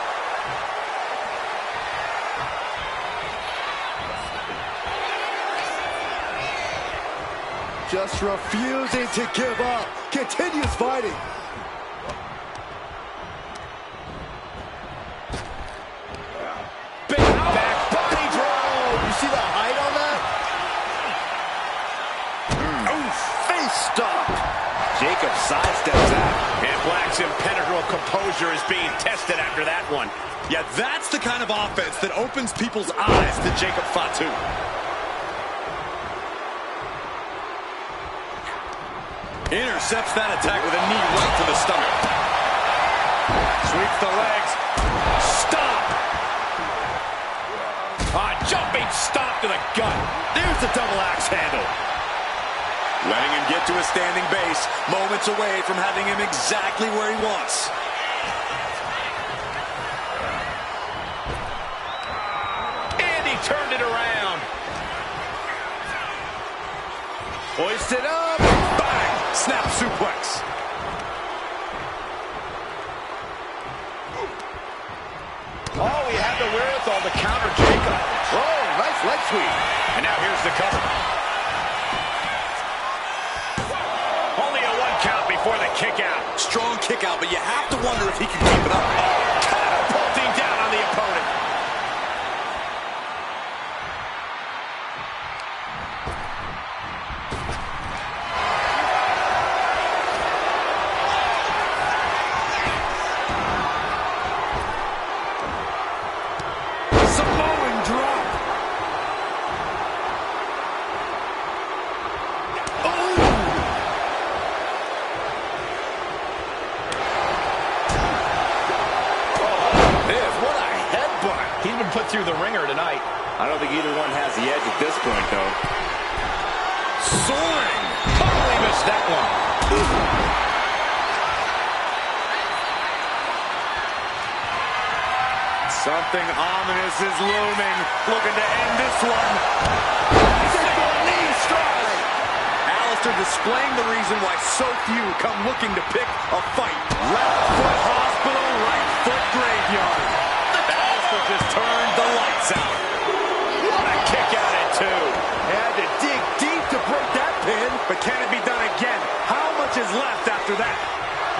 Just refusing to give up. Continues fighting. Big back body drop. You see the height on that? Oh, face stop. Jacob sidesteps that. And Black's impenetrable composure is being tested after that one. Yeah, that's the kind of offense that opens people's eyes to Jacob Fatu. Intercepts that attack with a knee right to the stomach. Sweeps the legs. Stop. Jumping stop to the gut. There's the double axe handle. Letting him get to a standing base, moments away from having him exactly where he wants. And he turned it around. Hoisted up. Bang! Snap suplex. Oh, he had the wherewithal to counter Jacob. Oh, nice leg sweep. And now here's the cover. Only a 1 count before the kick out. Strong kick out, but you have to wonder if he can keep it up. Catapulting down on the opponent. Samoan drop. What a headbutt. He's been put through the ringer tonight. I don't think either one has the edge at this point, though. Soaring. Totally missed that one. Something ominous is looming. Looking to end this one. Knee strike. Alistair displaying the reason why so few come looking to pick a fight. Left foot hospital, right foot graveyard. Alistair just turned the lights out. What a kick out at 2. Had to dig deep to break that pin, but can it be done again? How much is left after that?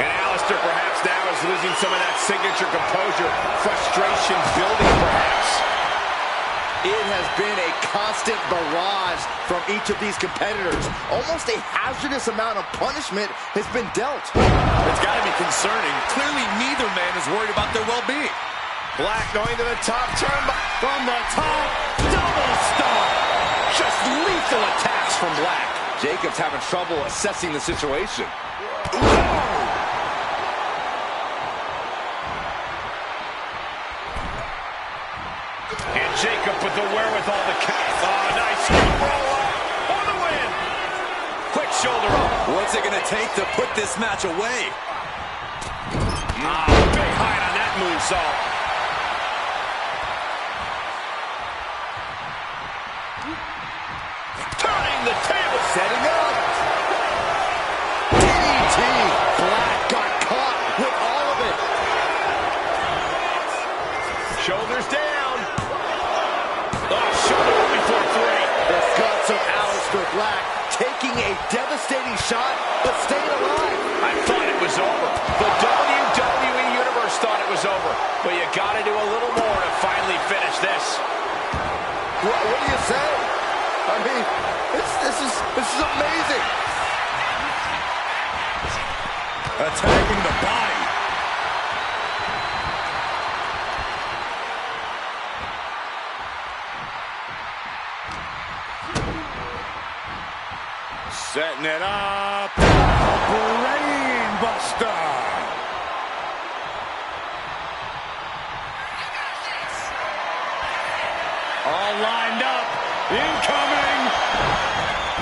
And Alistair perhaps now is losing some of that signature composure. Frustration building perhaps. It has been a constant barrage from each of these competitors. Almost a hazardous amount of punishment has been dealt. It's got to be concerning. Clearly neither man is worried about their well-being. Black going to the top turn. From the top, double stomp. Just lethal attacks from Black. Jacob's having trouble assessing the situation. And Jacob with the wherewithal to count. Oh, nice roll up for the win. Quick shoulder up. What's it going to take to put this match away? Big height on that moonsault. Turning the table. Setting up. DDT. Black got caught with all of it. Shoulders down. Oh, shoulder up before 3. The guts of Alistair Black taking a devastating shot, but staying alive. I thought it was over. The WWE Universe thought it was over. But you got to do a little more to finally finish this. What do you say? I mean, this is amazing. Attacking the body. Setting it up. Brain Buster. All lined up. Incoming.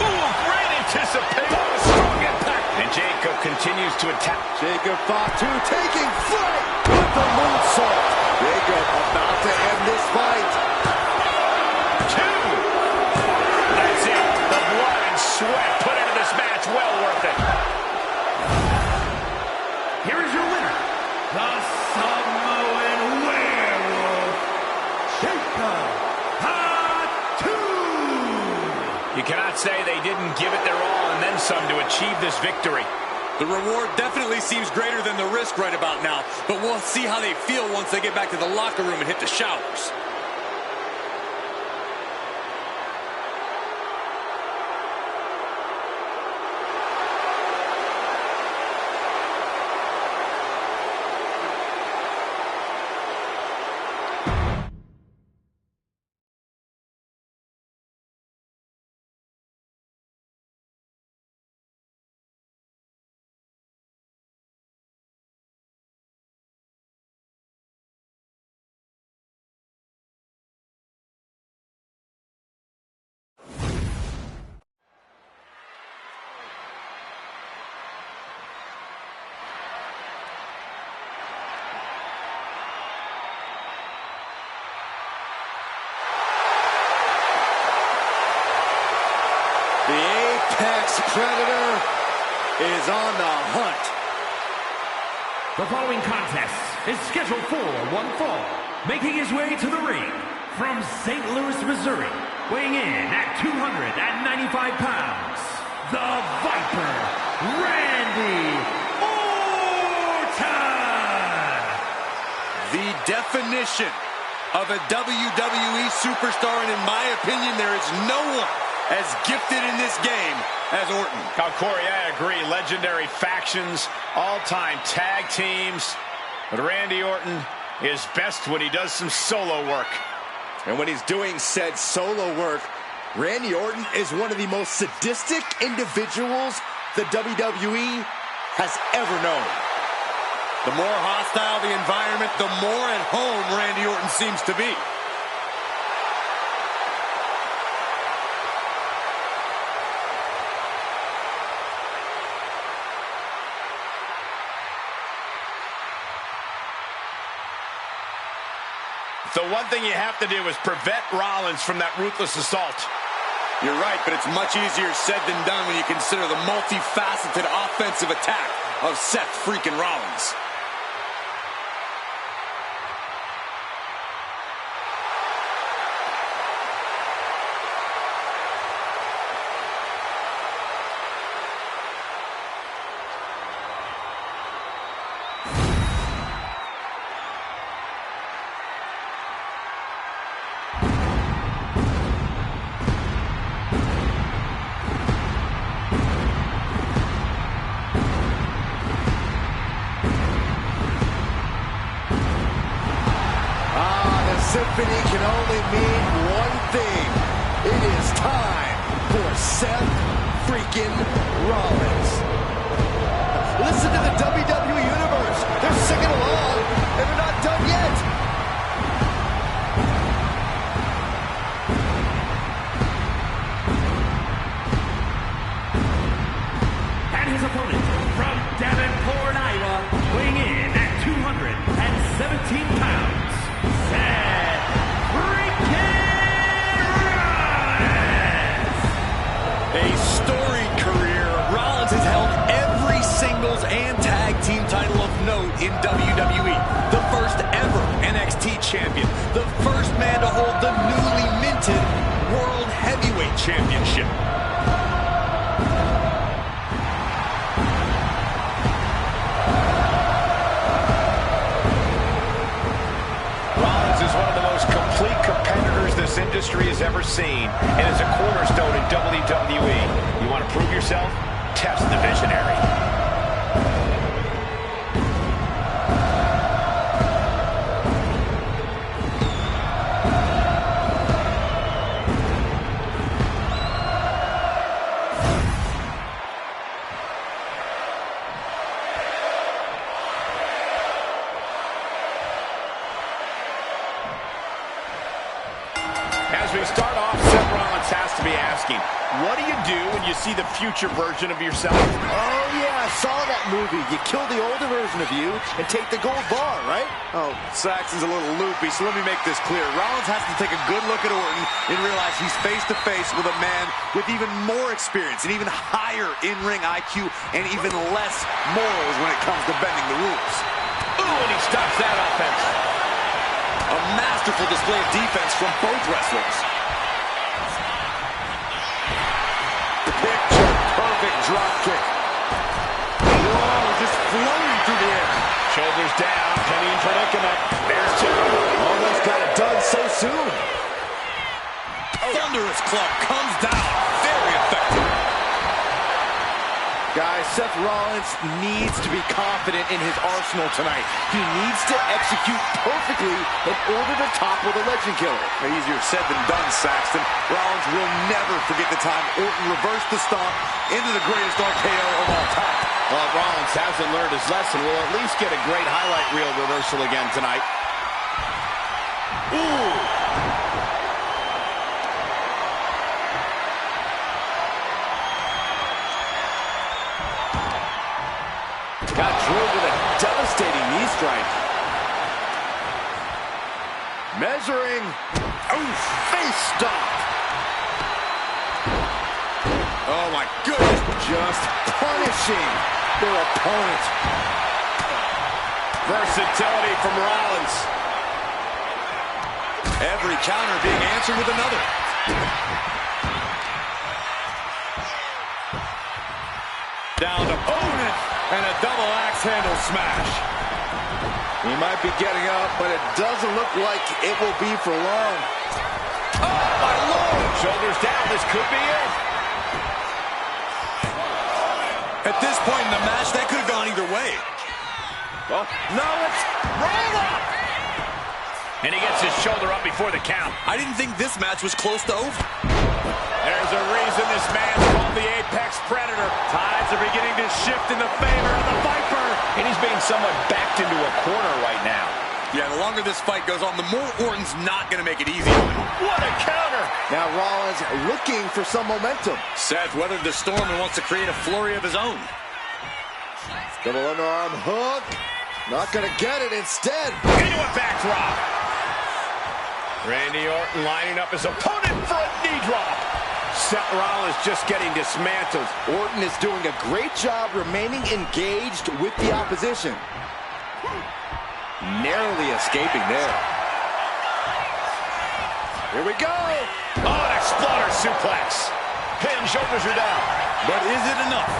Ooh, great anticipation. Oh, strong impact. And Jacob continues to attack. Jacob Fatu taking flight with the moonsault. Jacob about to end this fight. 2. That's it. The blood and sweat put into this match. Well worth it. Here is your winner, the Samoan Werewolf, Jacob Fatu. You cannot say they didn't give it their all and then some to achieve this victory. The reward definitely seems greater than the risk right about now, but we'll see how they feel once they get back to the locker room and hit the showers. The Apex Predator is on the hunt. The following contest is scheduled for one fall. Making his way to the ring from St. Louis, Missouri, weighing in at 295 pounds, the Viper, Randy Orton! The definition of a WWE superstar, and in my opinion, there is no one as gifted in this game as Orton. Corey, I agree. Legendary factions, all-time tag teams. But Randy Orton is best when he does some solo work. And when he's doing said solo work, Randy Orton is one of the most sadistic individuals the WWE has ever known. The more hostile the environment, the more at home Randy Orton seems to be. The one thing you have to do is prevent Rollins from that ruthless assault. You're right, but it's much easier said than done when you consider the multifaceted offensive attack of Seth freaking Rollins. Symphony can only mean one thing. It is time for Seth freaking Rollins. Listen to the WWE Universe. They're singing along, and they're not done yet. And his opponent from Davenport, Iowa, weighing in at 217 pounds, Seth freaking Rollins! A storied career, Rollins has held every singles and tag team title of note in WWE. The first ever NXT champion. The first man to hold the newly minted World Heavyweight Championship. Rollins is one of the most complete competitors this industry has ever seen, and is a cornerstone in WWE. You want to prove yourself? Test the visionary. to be asking, what do you do when you see the future version of yourself? Oh, yeah, I saw that movie. You kill the older version of you and take the gold bar, right? Oh, Saxton's a little loopy, so let me make this clear. Rollins has to take a good look at Orton and realize he's face-to-face with a man with even more experience and even higher in-ring IQ and even less morals when it comes to bending the rules. Ooh, and he stops that offense. A masterful display of defense from both wrestlers. Picture perfect drop kick. Whoa, just floating through the air. Shoulders down, penny predicament. There's two. Almost got it done so soon. Thunderous club comes down. Very effective. Guys, Seth Rollins needs to be confident in his arsenal tonight. He needs to execute perfectly in order to topple the Legend Killer. Easier said than done, Saxton. Rollins will never forget the time Orton reversed the stomp into the greatest RKO of all time. Well, if Rollins hasn't learned his lesson, we'll at least get a great highlight reel reversal again tonight. Ooh! Got drilled with a devastating knee strike. Measuring. Oh, face stop. Oh, my goodness. Just punishing their opponent. Versatility from Rollins. Every counter being answered with another. Down to opponent. And a double axe handle smash. He might be getting up, but it doesn't look like it will be for long. Oh, my Lord! Shoulders down, this could be it. At this point in the match, that could have gone either way. Well, no, it's roll up! And he gets his shoulder up before the count. I didn't think this match was close to over. There's a reason this man's called the Apex Predator. Tides are beginning to shift in the favor of the Viper. And he's being somewhat backed into a corner right now. Yeah, the longer this fight goes on, the more Orton's not going to make it easy on him. What a counter! Now Rollins looking for some momentum. Seth weathered the storm and wants to create a flurry of his own. Double underarm hook. Not going to get it instead. Into a backdrop. Randy Orton lining up his opponent for a knee drop. Seth Rollins just getting dismantled. Orton is doing a great job remaining engaged with the opposition. Narrowly escaping there. Here we go. Oh, an exploder suplex. Head and shoulders are down. But is it enough?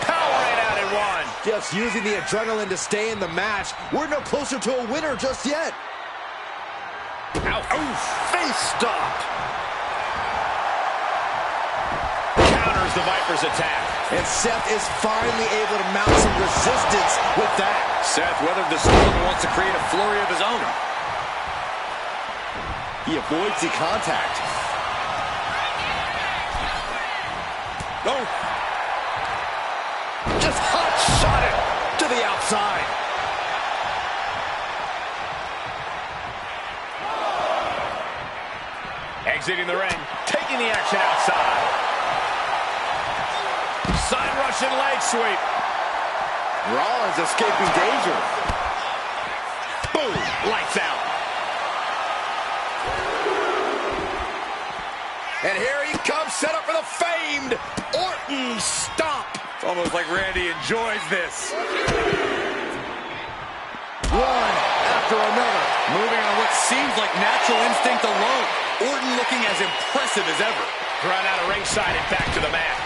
Powering out in one. Just using the adrenaline to stay in the match. We're no closer to a winner just yet. Ow. Oh, face stop. Counters the Viper's attack. And Seth is finally able to mount some resistance with that. Seth weathered the storm and wants to create a flurry of his own. He avoids the contact. Oh. Just hot shot it to the outside. Exiting the ring, taking the action outside. Side Russian leg sweep. Rollins escaping danger. Boom, lights out. And here he comes, set up for the famed Orton stomp. It's almost like Randy enjoys this. One after another. Moving on what seems like natural instinct alone. Orton looking as impressive as ever. Run out of ringside and back to the mat.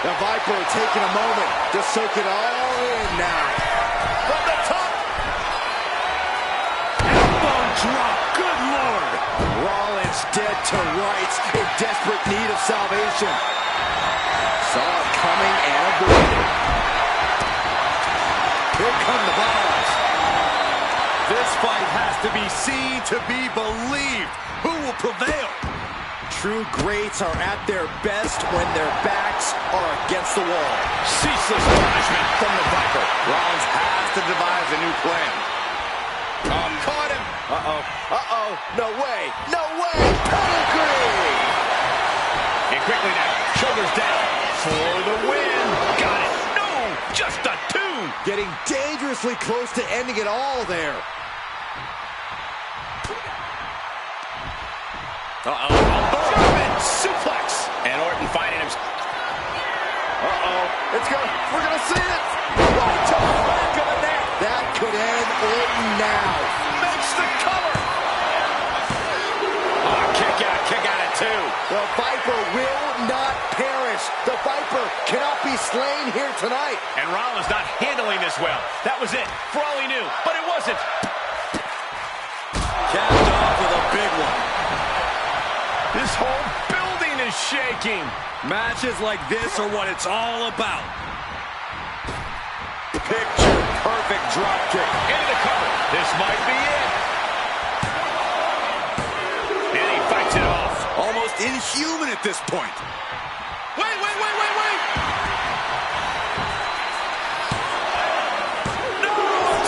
The Viper taking a moment to soak it all in now. From the top. Elbow drop, good Lord. Rollins dead to rights, in desperate need of salvation. Saw it coming and avoided. Here come the bombs. This fight has to be seen to be believed. Who will prevail? True greats are at their best when their backs are against the wall. Ceaseless punishment from the Viper. Rollins has to devise a new plan. Oh, caught him. Uh-oh. Uh-oh. No way. No way. Pedigree. And quickly now. Shoulders down. For the win. Got it. No. Just a 2. Getting dangerously close to ending it all there. Uh-oh. German suplex. And Orton finding him. Uh-oh. We're going to see it. Right to the back of the neck. That could end Orton now. Makes the cover. Oh, kick out at 2. The Viper will not perish. The Viper cannot be slain here tonight. And Rollins not handling this well. That was it, for all he knew. But it wasn't. Capped off with a big one. This whole building is shaking. Matches like this are what it's all about. Picture perfect drop kick. Into the cover. This might be it. And he fights it off. Almost inhuman at this point. Wait. No,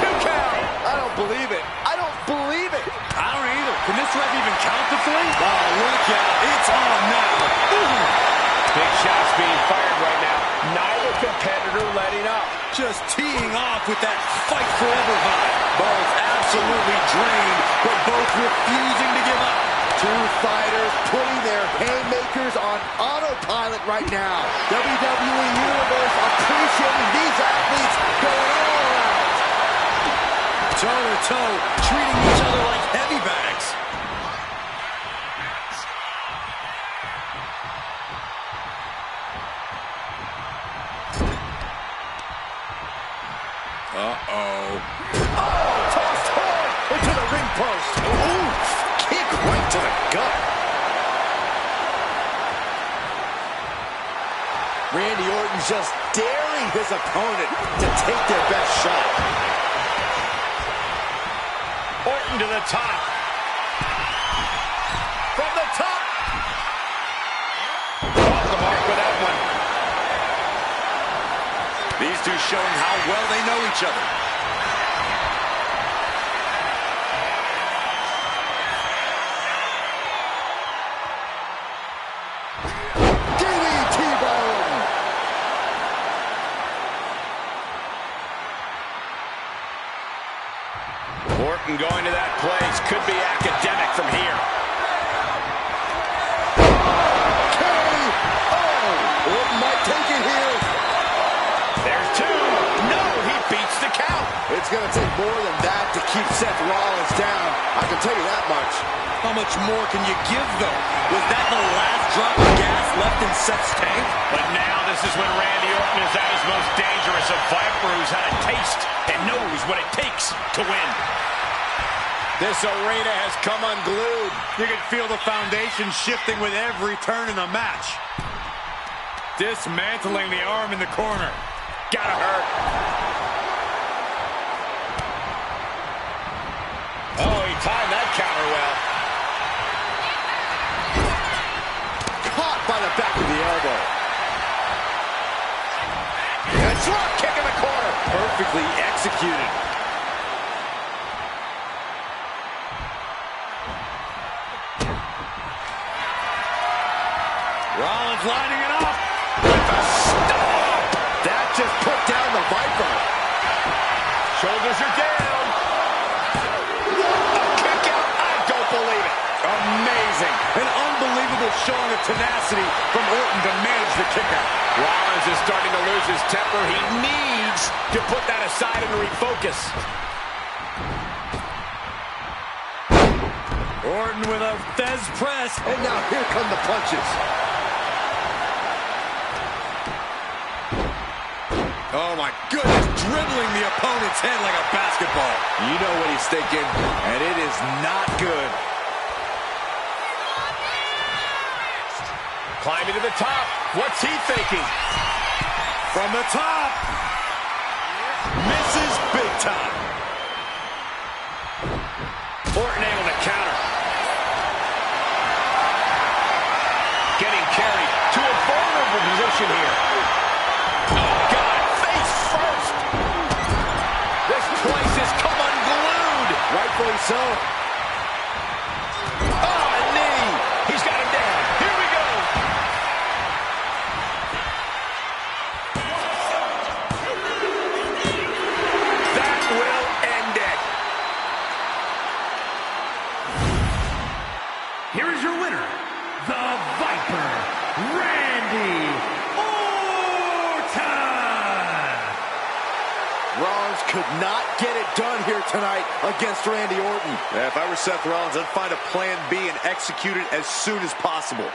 2 count. I don't believe it. I don't believe it. I don't either. Can this ref even count the 3? Oh, look out. It's on now. Ooh. Big shots being fired right now. Neither competitor letting up. Just teeing off with that fight forever vibe. Both absolutely drained, but both refusing to give up. Two fighters putting their haymakers on autopilot right now. WWE Universe appreciating these athletes going all out. Toe-to-toe, treating each other like heavy bags. Uh-oh. Oh, tossed hard into the ring post. Ooh, kick right to the gut. Randy Orton just daring his opponent to take their best shot. Orton to the top. From the top. Off the mark with that one. These two showing how well they know each other. T-bone. Orton going to that place. Could be academic from here. Orton might take it here. There's 2. No, he beats the count. It's going to take more than that to keep Seth Rollins down. I can tell you that much. How much more can you give, though? Was that the last drop of gas left in Seth's tank? But now this is when Randy Orton is at his most dangerous. A Viper who's had a taste and knows what it takes to win. This arena has come unglued. You can feel the foundation shifting with every turn in the match. Dismantling the arm in the corner. Gotta hurt. Oh, he timed that counter well. Caught by the back of the elbow. A drop kick in the corner. Perfectly executed. Rollins lining it up. With a stomp. That just put down the Viper. Shoulders are down. A kick out. I don't believe it. Amazing. An unbelievable showing of tenacity from Orton to manage the kick out. Rollins is starting to lose his temper. He needs to put that aside and refocus. Orton with a Fez press. And now here come the punches. Oh my goodness, dribbling the opponent's head like a basketball. You know what he's thinking, and it is not good. Climbing to the top. What's he thinking? From the top. Misses big time. Orton able to counter. Getting carried to a vulnerable position here. Oh, God. Face first. This place has come unglued. Right so. Oh, a knee. He's got him down. Here we go. That will end it. Here is your winner, the Viper, Randy Orton. Rollins could not get it done here tonight against Randy Orton. Yeah, if I were Seth Rollins, I'd find a plan B and execute it as soon as possible.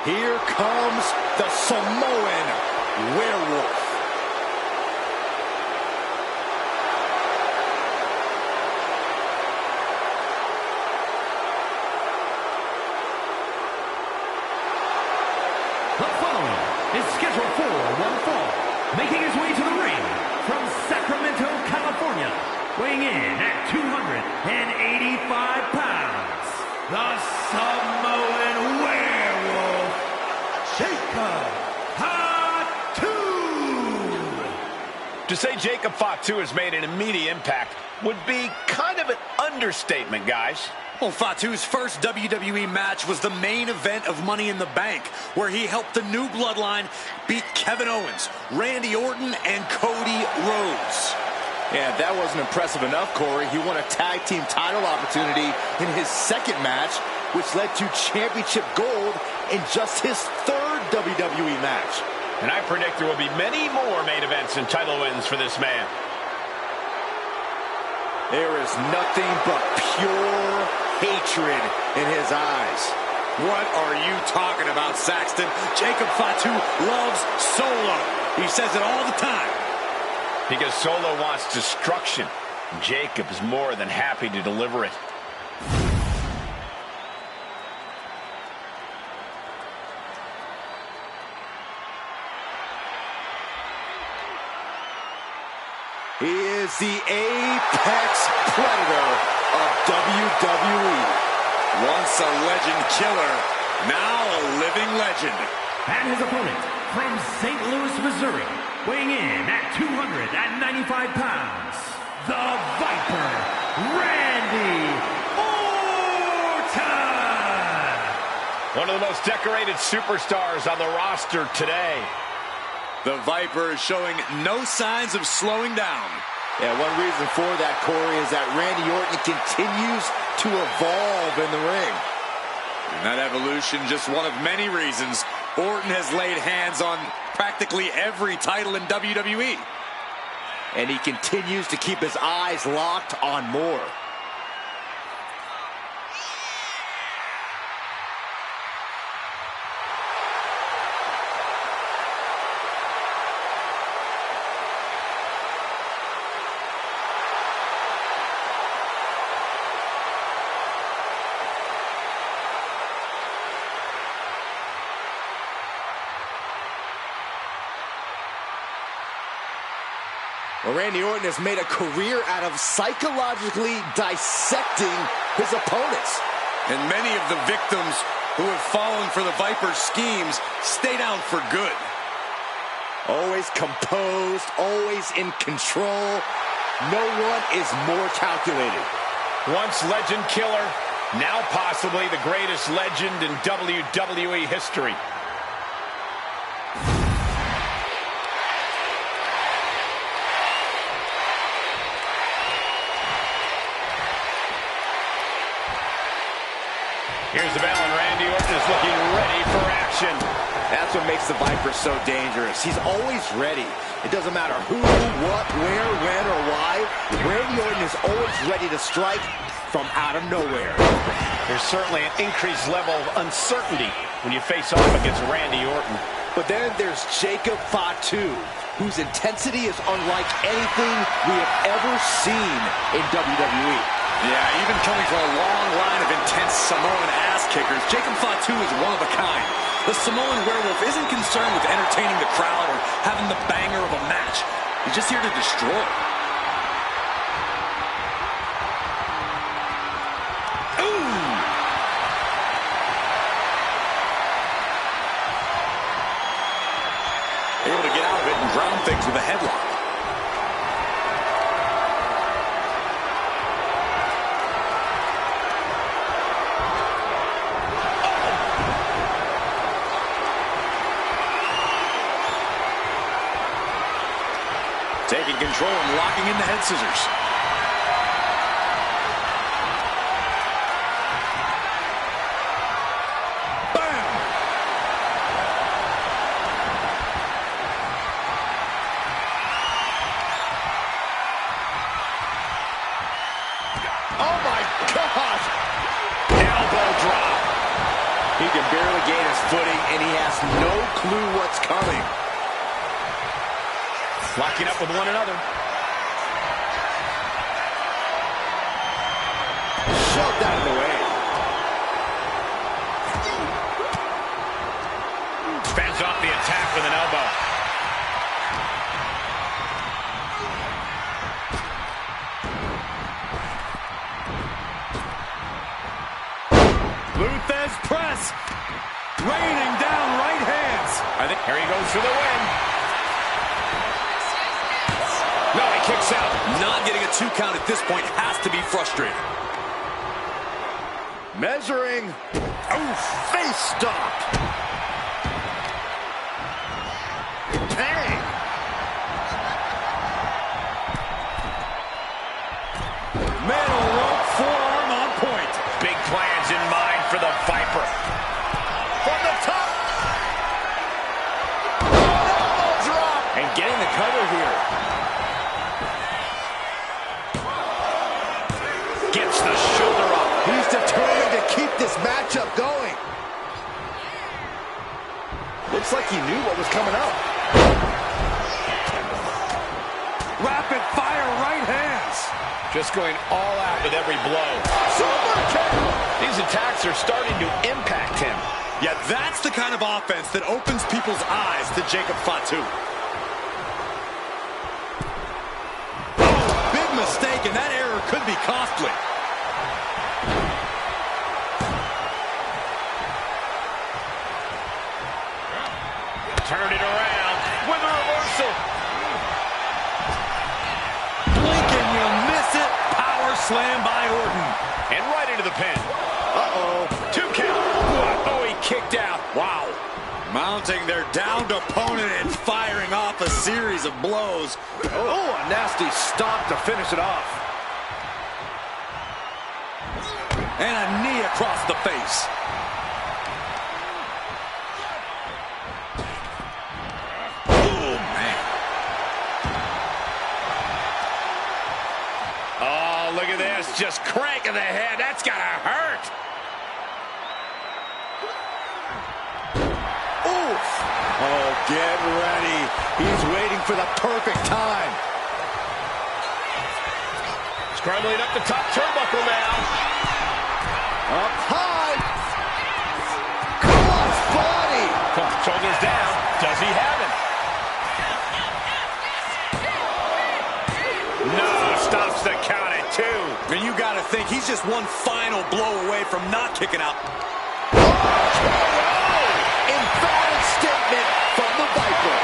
Here comes the Samoan Werewolf. The following is scheduled for one fall, making his way to the ring from Sacramento, California, weighing in at 285 pounds, the Samoan Werewolf, Jacob Fatu. To say Jacob Fatu has made an immediate impact would be kind of an understatement, guys. Well, Fatu's first WWE match was the main event of Money in the Bank, where he helped the New Bloodline beat Kevin Owens, Randy Orton, and Cody Rhodes. Yeah, if that wasn't impressive enough, Corey, he won a tag team title opportunity in his second match, which led to championship gold in just his third WWE match. And I predict there will be many more main events and title wins for this man. There is nothing but pure hatred in his eyes. What are you talking about, Saxton? Jacob Fatu loves Solo. He says it all the time. Because Solo wants destruction. Jacob is more than happy to deliver it. He is the apex predator of WWE. Once a legend killer, now a living legend. And his opponent from St. Louis, Missouri, weighing in at 295 pounds, the Viper, Randy Orton. One of the most decorated superstars on the roster today. The Viper is showing no signs of slowing down. Yeah, one reason for that, Corey, is that Randy Orton continues to evolve in the ring. And that evolution, just one of many reasons. Orton has laid hands on practically every title in WWE. And he continues to keep his eyes locked on more. Well, Randy Orton has made a career out of psychologically dissecting his opponents. And many of the victims who have fallen for the Viper's schemes stayed out for good. Always composed, always in control. No one is more calculated. Once legend killer, now possibly the greatest legend in WWE history. Here's the bell, and Randy Orton is looking ready for action. That's what makes the Viper so dangerous. He's always ready. It doesn't matter who, what, where, when, or why. Randy Orton is always ready to strike from out of nowhere. There's certainly an increased level of uncertainty when you face off against Randy Orton. But then there's Jacob Fatu, whose intensity is unlike anything we have ever seen in WWE. Yeah, even coming from a long line of intense Samoan ass kickers, Jacob Fatu is one of a kind. The Samoan werewolf isn't concerned with entertaining the crowd or having the banger of a match. He's just here to destroy. Able to get out of it and ground things with a headlock. Taking control and locking in the head scissors. Oh my gosh! Elbow drop. He can barely gain his footing, and he has no clue what's coming. Locking up with one another. Shoved out of the way. Fends off the attack with an elbow. Luthez press. Raining down right hands. I think here he goes for the win. No, he kicks out. Not getting a 2 count at this point has to be frustrating. Measuring. Oh, face stop. Bang. Middle rope forearm on point. Big plans in mind for the Viper. From the top. Elbow drop. And getting the cover here. Gets the shoulder up. He's determined to keep this matchup going. Looks like he knew what was coming up. Rapid fire right hands. Just going all out with every blow. Super kick. These attacks are starting to impact him. Yeah, that's the kind of offense that opens people's eyes to Jacob Fatu. Oh, big mistake, and that error could be costly. Turn it around with a reversal. Blink and you'll miss it. Power slam by Orton. And right into the pin. Uh-oh. 2 count. Oh, he kicked out. Wow. Mounting their downed opponent and firing off a series of blows. Oh, a nasty stop to finish it off. And a knee across the face. Oh, man. Oh, look at this. Just cranking the head. That's got to hurt. Oof. Oh, get ready. He's waiting for the perfect time. Scrambling up the top turnbuckle now. Up high. Cross body. Shoulders down. Does he have it? No, stops the count at 2. And you got to think he's just one final blow away from not kicking out. Emphatic statement from the Viper.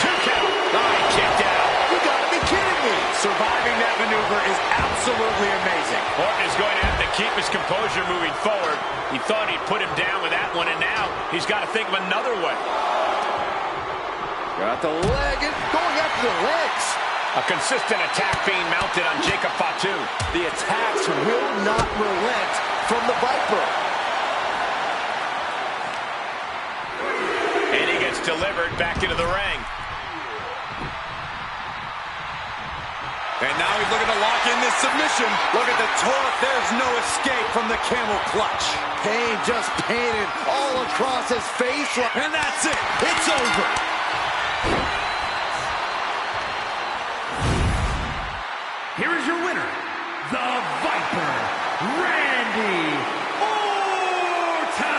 2 count. Oh, he kicked out. You gotta be kidding me. Surviving that maneuver is absolutely amazing. Orton is going to have to keep his composure moving forward. He thought he'd put him down with that one, and now he's got to think of another way. Got the leg and going after the legs. A consistent attack being mounted on Jacob Fatu. The attacks will not relent from the Viper. delivered back into the ring. And now he's looking to lock in this submission. Look at the torque. There's no escape from the camel clutch. Pain just painted all across his face. And that's it. It's over. Here is your winner, the Viper, Randy Orton.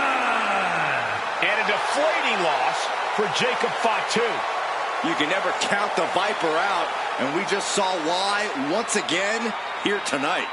And a deflating loss for Jacob Fatu. You can never count the Viper out, and we just saw why once again here tonight.